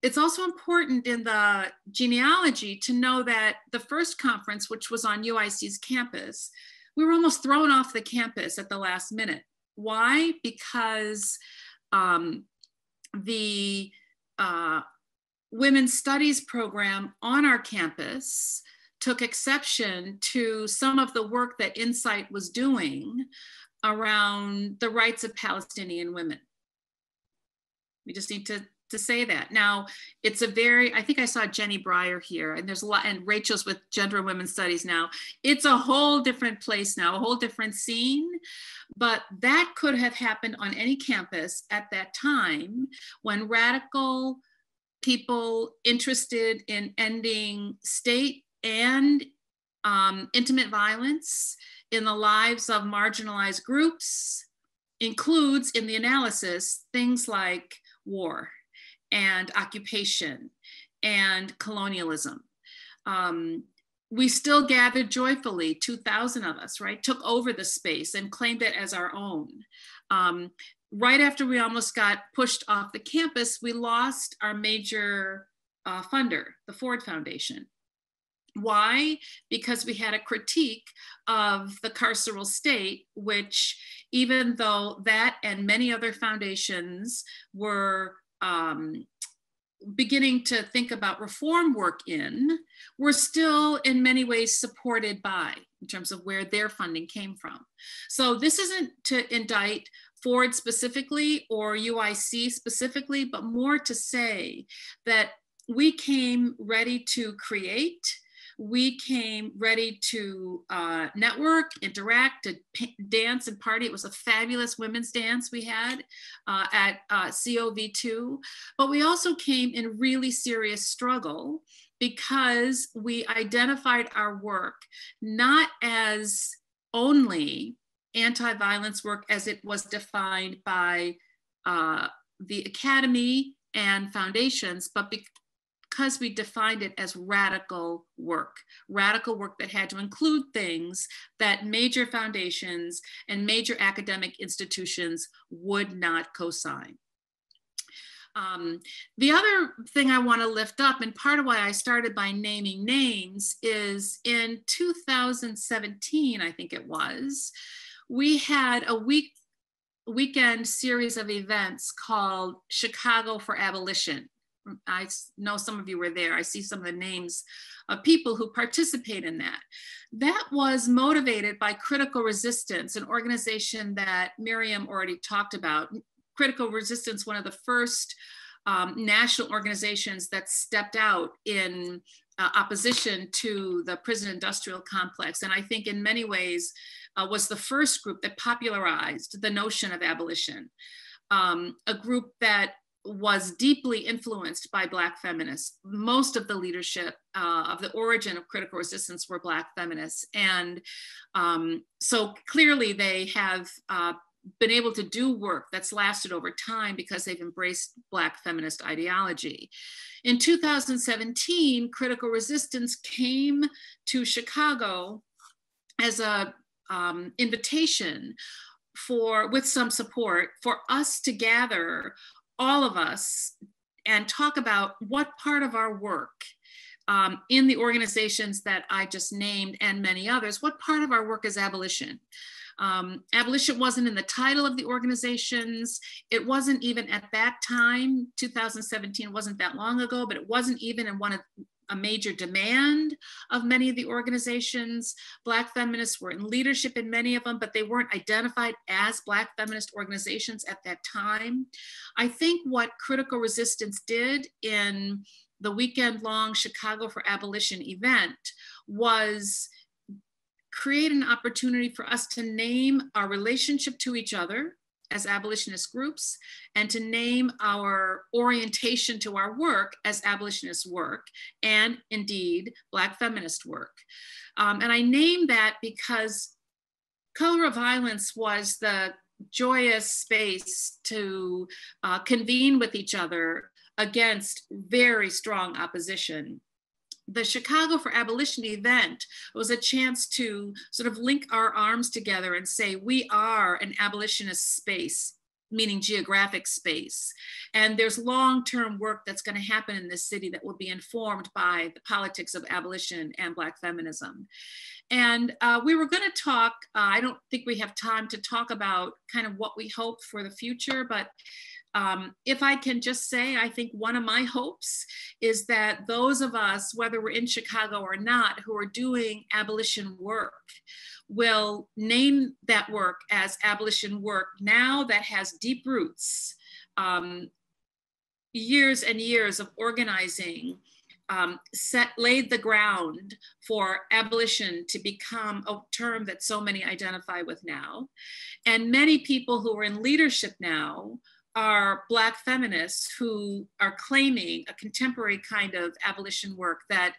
It's also important in the genealogy to know that the first conference, which was on UIC's campus, we were almost thrown off the campus at the last minute. Why? Because the Women's Studies program on our campus took exception to some of the work that Insight was doing around the rights of Palestinian women. We just need to say that. Now, it's a very, I think I saw Jenny Breyer here, and there's a lot, and Rachel's with Gender and Women's Studies now. It's a whole different place now, a whole different scene, but that could have happened on any campus at that time when radical people interested in ending state and intimate violence in the lives of marginalized groups includes in the analysis things like war and occupation and colonialism. We still gathered joyfully, 2,000 of us, right? Took over the space and claimed it as our own. Right after we almost got pushed off the campus, we lost our major funder, the Ford Foundation. Why? Because we had a critique of the carceral state, which, even though that and many other foundations were beginning to think about reform work in, were still in many ways supported by, in terms of where their funding came from. So this isn't to indict Ford specifically or UIC specifically, but more to say that we came ready to create. We came ready to network, interact, to dance and party. It was a fabulous women's dance we had at COV2. But we also came in really serious struggle because we identified our work not as only anti-violence work as it was defined by the academy and foundations, but because we defined it as radical work that had to include things that major foundations and major academic institutions would not co-sign. The other thing I want to lift up, and part of why I started by naming names, is in 2017, I think it was, we had a weekend series of events called Chicago for Abolition. I know some of you were there. I see some of the names of people who participate in that. That was motivated by Critical Resistance, an organization that Miriam already talked about. Critical Resistance, one of the first national organizations that stepped out in opposition to the prison industrial complex. And I think in many ways was the first group that popularized the notion of abolition. A group that was deeply influenced by Black feminists. Most of the leadership of the origin of Critical Resistance were Black feminists. And so clearly they have been able to do work that's lasted over time because they've embraced Black feminist ideology. In 2017, Critical Resistance came to Chicago as a invitation with some support for us to gather, all of us, and talk about what part of our work in the organizations that I just named and many others, what part of our work is abolition? Abolition wasn't in the title of the organizations. It wasn't even at that time, 2017 wasn't that long ago, but it wasn't even in a major demand of many of the organizations. Black feminists were in leadership in many of them, but they weren't identified as Black feminist organizations at that time. I think what Critical Resistance did in the weekend-long Chicago for Abolition event was create an opportunity for us to name our relationship to each other as abolitionist groups and to name our orientation to our work as abolitionist work and indeed Black feminist work. And I name that because Color of Violence was the joyous space to convene with each other against very strong opposition. The Chicago for Abolition event was a chance to sort of link our arms together and say, we are an abolitionist space, meaning geographic space. And there's long-term work that's going to happen in this city that will be informed by the politics of abolition and Black feminism. And we were going to talk, I don't think we have time to talk about kind of what we hope for the future, but if I can just say, I think one of my hopes is that those of us, whether we're in Chicago or not, who are doing abolition work, will name that work as abolition work now that has deep roots, years and years of organizing, laid the ground for abolition to become a term that so many identify with now. And many people who are in leadership now are Black feminists who are claiming a contemporary kind of abolition work that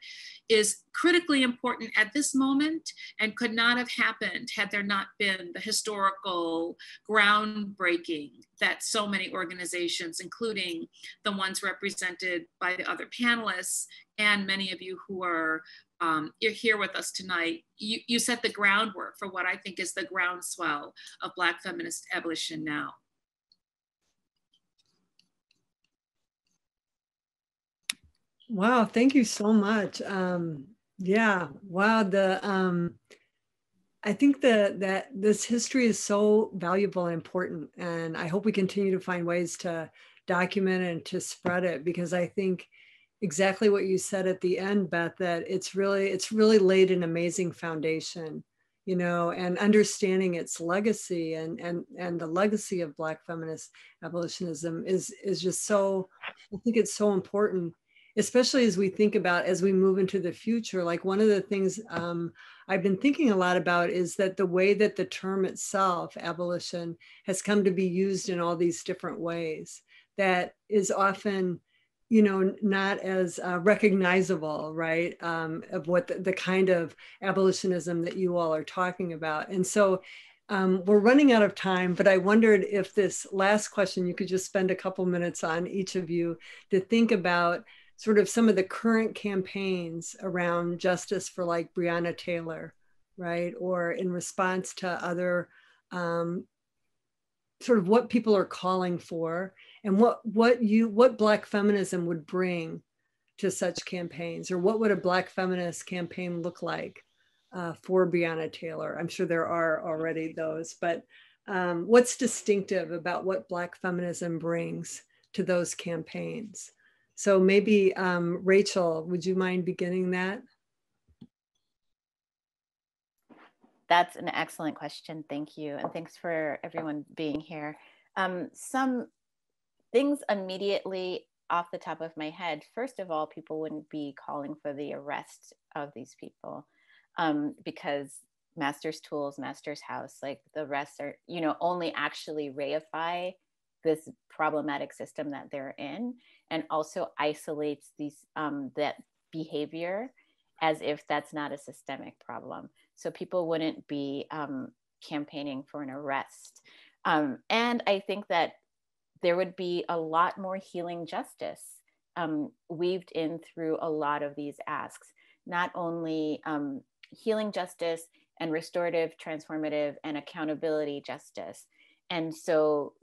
is critically important at this moment and could not have happened had there not been the historical groundbreaking that so many organizations, including the ones represented by the other panelists and many of you who are you're here with us tonight, you set the groundwork for what I think is the groundswell of Black feminist abolition now. Wow, thank you so much. Yeah, wow. I think that this history is so valuable and important, and I hope we continue to find ways to document and to spread it, because I think exactly what you said at the end, Beth, that it's really laid an amazing foundation, you know, and understanding its legacy and the legacy of Black feminist abolitionism is just so, I think it's so important, especially as we think about, as we move into the future. Like one of the things I've been thinking a lot about is that the way that the term itself, abolition, has come to be used in all these different ways, that is often, you know, not as recognizable, right, of what the kind of abolitionism that you all are talking about. And so we're running out of time, but I wondered if this last question, you could just spend a couple minutes on each of you to think about sort of some of the current campaigns around justice for like Breonna Taylor, right? Or in response to other sort of what people are calling for, and what Black feminism would bring to such campaigns, or what would a Black feminist campaign look like for Breonna Taylor? I'm sure there are already those, but what's distinctive about what Black feminism brings to those campaigns? So maybe Rachel, would you mind beginning that? That's an excellent question. Thank you. And thanks for everyone being here. Some things immediately off the top of my head. First of all, people wouldn't be calling for the arrest of these people because master's tools, master's house, like the rest are, you know, only actually reify this problematic system that they're in, and also isolates these that behavior as if that's not a systemic problem. So people wouldn't be campaigning for an arrest. And I think that there would be a lot more healing justice weaved in through a lot of these asks, not only healing justice and restorative, transformative, and accountability justice. And so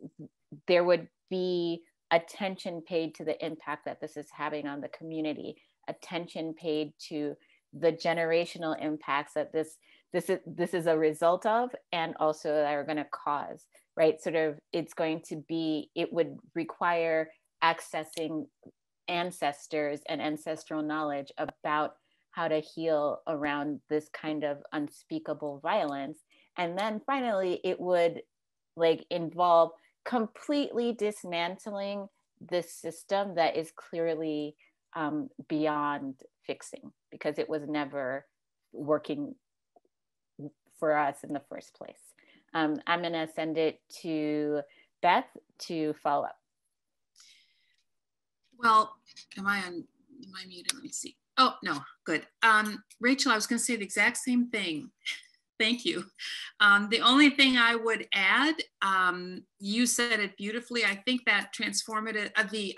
there would be attention paid to the impact that this is having on the community, attention paid to the generational impacts that this is a result of, and also that are going to cause, right? Sort of, it's going to be, it would require accessing ancestors and ancestral knowledge about how to heal around this kind of unspeakable violence. And then finally, it would like involve completely dismantling this system that is clearly beyond fixing, because it was never working for us in the first place. I'm going to send it to Beth to follow up. Well, am I muted? Let me see. Oh, no, good. Rachel, I was going to say the exact same thing. Thank you. The only thing I would add, you said it beautifully. I think that transformative, the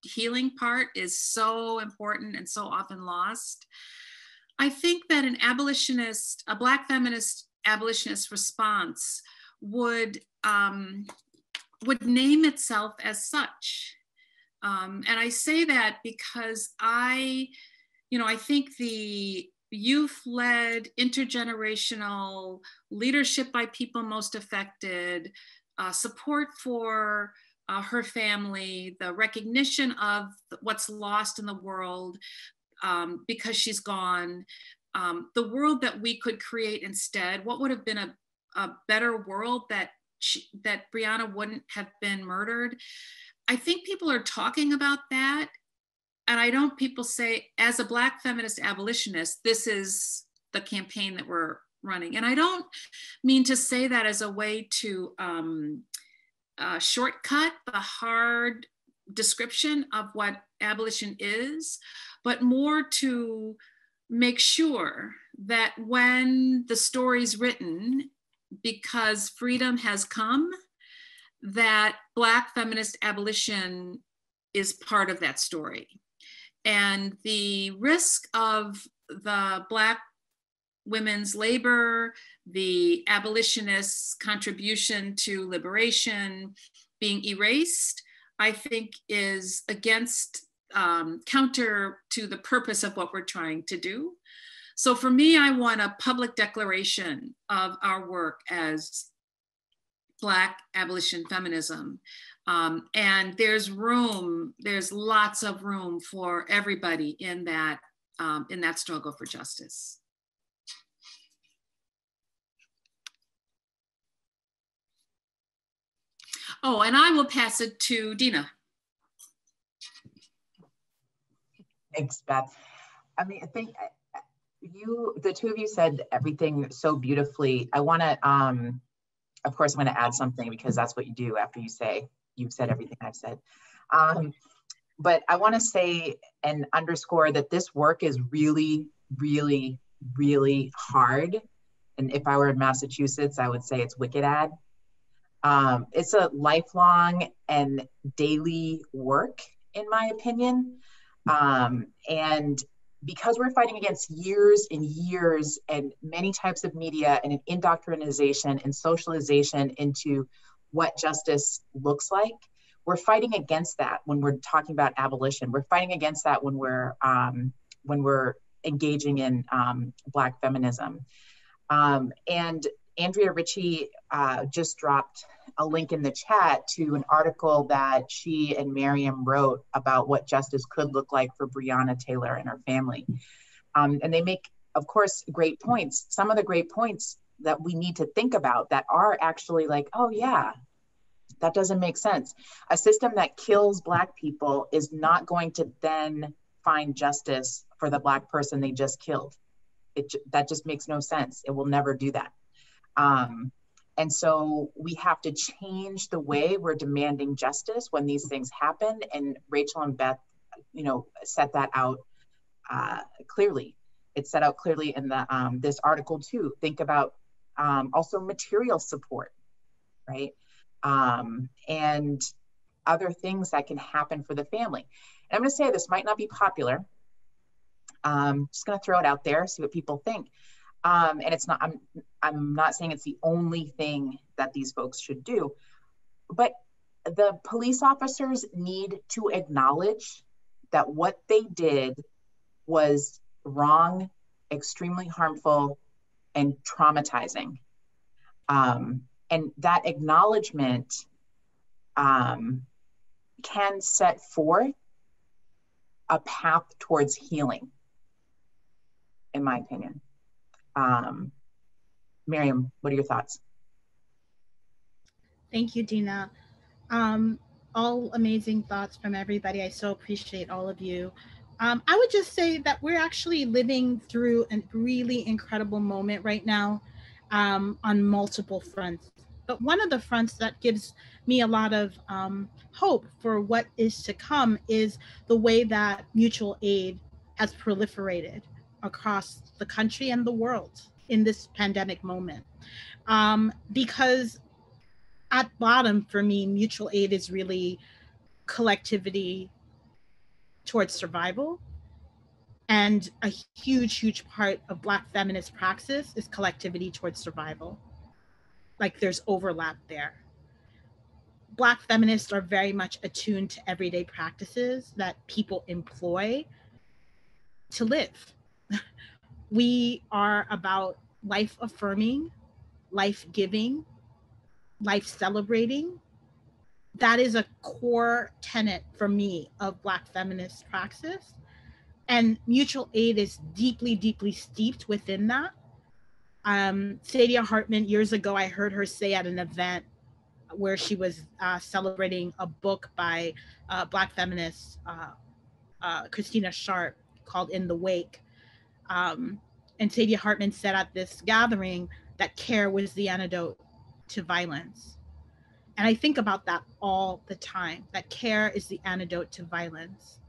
healing part is so important and so often lost. I think that an abolitionist, a Black feminist abolitionist response would name itself as such. And I say that because I think the youth-led, intergenerational leadership by people most affected, support for her family, the recognition of what's lost in the world because she's gone, the world that we could create instead, what would have been a better world that Brianna wouldn't have been murdered. I think people are talking about that. And people say, as a Black feminist abolitionist, this is the campaign that we're running. And I don't mean to say that as a way to shortcut the hard description of what abolition is, but more to make sure that when the story's written, because freedom has come, that Black feminist abolition is part of that story. And the risk of the Black women's labor, the abolitionists' contribution to liberation being erased, I think is against, counter to the purpose of what we're trying to do. So for me, I want a public declaration of our work as Black abolition feminism. And there's lots of room for everybody in that struggle for justice. Oh, and I will pass it to Dina. Thanks, Beth. I mean, I think the two of you said everything so beautifully. I want to, of course, I'm going to add something because that's what you do after you've said everything I've said. But I want to say and underscore that this work is really, really, really hard. And if I were in Massachusetts, I would say it's wicked ad. It's a lifelong and daily work, in my opinion. And because we're fighting against years and years and many types of media and an indoctrination and socialization into what justice looks like, we're fighting against that when we're talking about abolition. We're fighting against that when we're engaging in Black feminism. And Andrea Ritchie just dropped a link in the chat to an article that she and Miriam wrote about what justice could look like for Breonna Taylor and her family. And they make, of course, great points. Some of the great points that we need to think about that are actually like, oh yeah, that doesn't make sense. A system that kills Black people is not going to then find justice for the Black person they just killed. That just makes no sense. It will never do that. And so we have to change the way we're demanding justice when these things happen. And Rachel and Beth, set that out clearly. It's set out clearly in the this article too. Think about also material support, right? And other things that can happen for the family. And I'm going to say this might not be popular. Just going to throw it out there, see what people think. And it's not, I'm not saying it's the only thing that these folks should do, but the police officers need to acknowledge that what they did was wrong, extremely harmful, and traumatizing. And that acknowledgement can set forth a path towards healing, in my opinion. Miriam, what are your thoughts? Thank you, Dina. All amazing thoughts from everybody. I so appreciate all of you. I would just say that we're actually living through a really incredible moment right now on multiple fronts. But one of the fronts that gives me a lot of hope for what is to come is the way that mutual aid has proliferated across the country and the world in this pandemic moment. Because at bottom, for me, mutual aid is really collectivity towards survival. And a huge, huge part of Black feminist praxis is collectivity towards survival. Like there's overlap there. Black feminists are very much attuned to everyday practices that people employ to live. We are about life affirming, life giving, life celebrating. That is a core tenet for me of Black feminist praxis. And mutual aid is deeply, deeply steeped within that. Saidiya Hartman, years ago, I heard her say at an event where she was celebrating a book by Black feminist Christina Sharp called In the Wake. And Saidiya Hartman said at this gathering that care was the antidote to violence. And I think about that all the time, that care is the antidote to violence.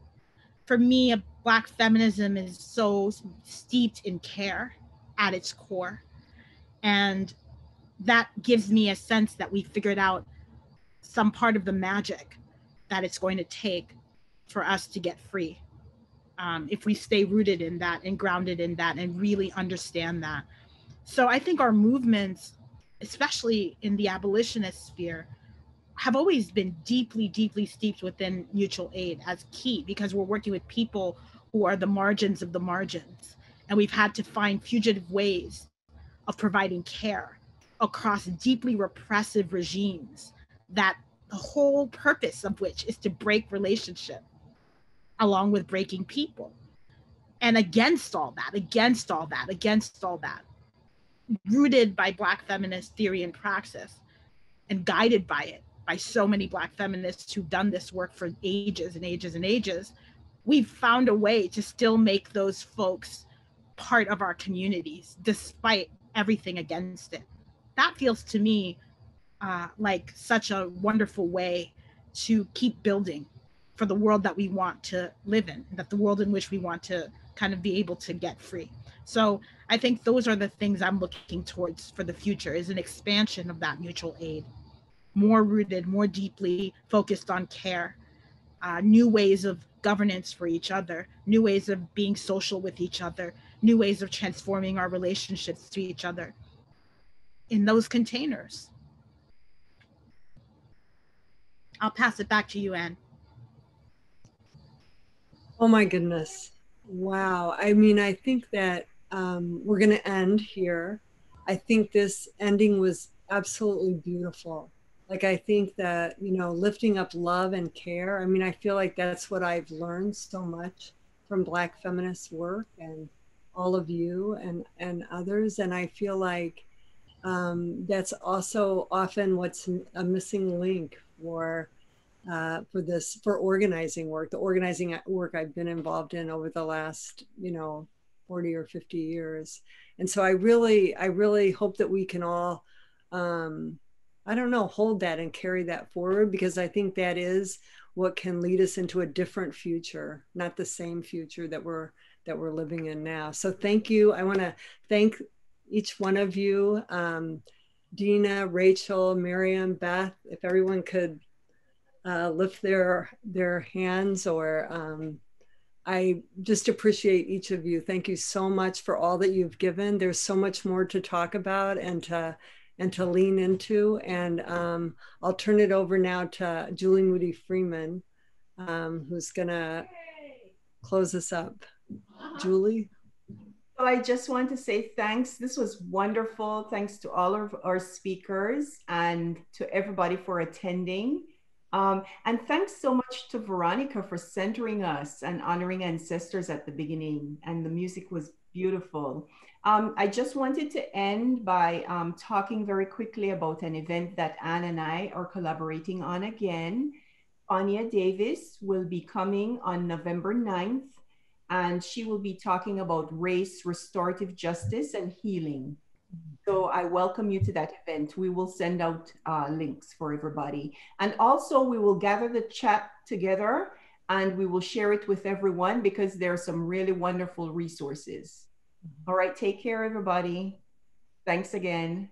For me, Black feminism is so steeped in care at its core. And that gives me a sense that we figured out some part of the magic that it's going to take for us to get free. If we stay rooted in that and grounded in that and really understand that. So I think our movements, especially in the abolitionist sphere, have always been deeply, deeply steeped within mutual aid as key, because we're working with people who are the margins of the margins. And we've had to find fugitive ways of providing care across deeply repressive regimes that the whole purpose of which is to break relationship along with breaking people. And against all that, rooted by Black feminist theory and praxis and guided by it, by so many Black feminists who've done this work for ages and ages and ages, we've found a way to still make those folks part of our communities despite everything against it. That feels to me like such a wonderful way to keep building for the world that we want to live in, that the world in which we want to kind of be able to get free. So I think those are the things I'm looking towards for the future, is an expansion of that mutual aid, more rooted, more deeply focused on care, new ways of governance for each other, new ways of being social with each other, new ways of transforming our relationships to each other in those containers. I'll pass it back to you, Anne. Oh my goodness. Wow. I mean, I think that we're going to end here. I think this ending was absolutely beautiful. Like, I think that, you know, lifting up love and care. I mean, I feel like that's what I've learned so much from Black feminist work and all of you and others. And I feel like that's also often what's a missing link for organizing work, the organizing work I've been involved in over the last, 40 or 50 years. And so I really hope that we can all, hold that and carry that forward, because I think that is what can lead us into a different future, not the same future that we're living in now. So thank you. I want to thank each one of you, Dina, Rachel, Miriam, Beth, if everyone could lift their hands, or I just appreciate each of you. Thank you so much for all that you've given. There's so much more to talk about and to lean into. And I'll turn it over now to Julian Moody Freeman, who's gonna close us up. Julie? So I just want to say thanks. This was wonderful. Thanks to all of our speakers and to everybody for attending. And thanks so much to Veronica for centering us and honoring ancestors at the beginning. And the music was beautiful. I just wanted to end by talking very quickly about an event that Anne and I are collaborating on again. Anya Davis will be coming on November 9th, and she will be talking about race, restorative justice, and healing. So I welcome you to that event. We will send out links for everybody. And also we will gather the chat together and we will share it with everyone because there are some really wonderful resources. All right, take care, everybody. Thanks again.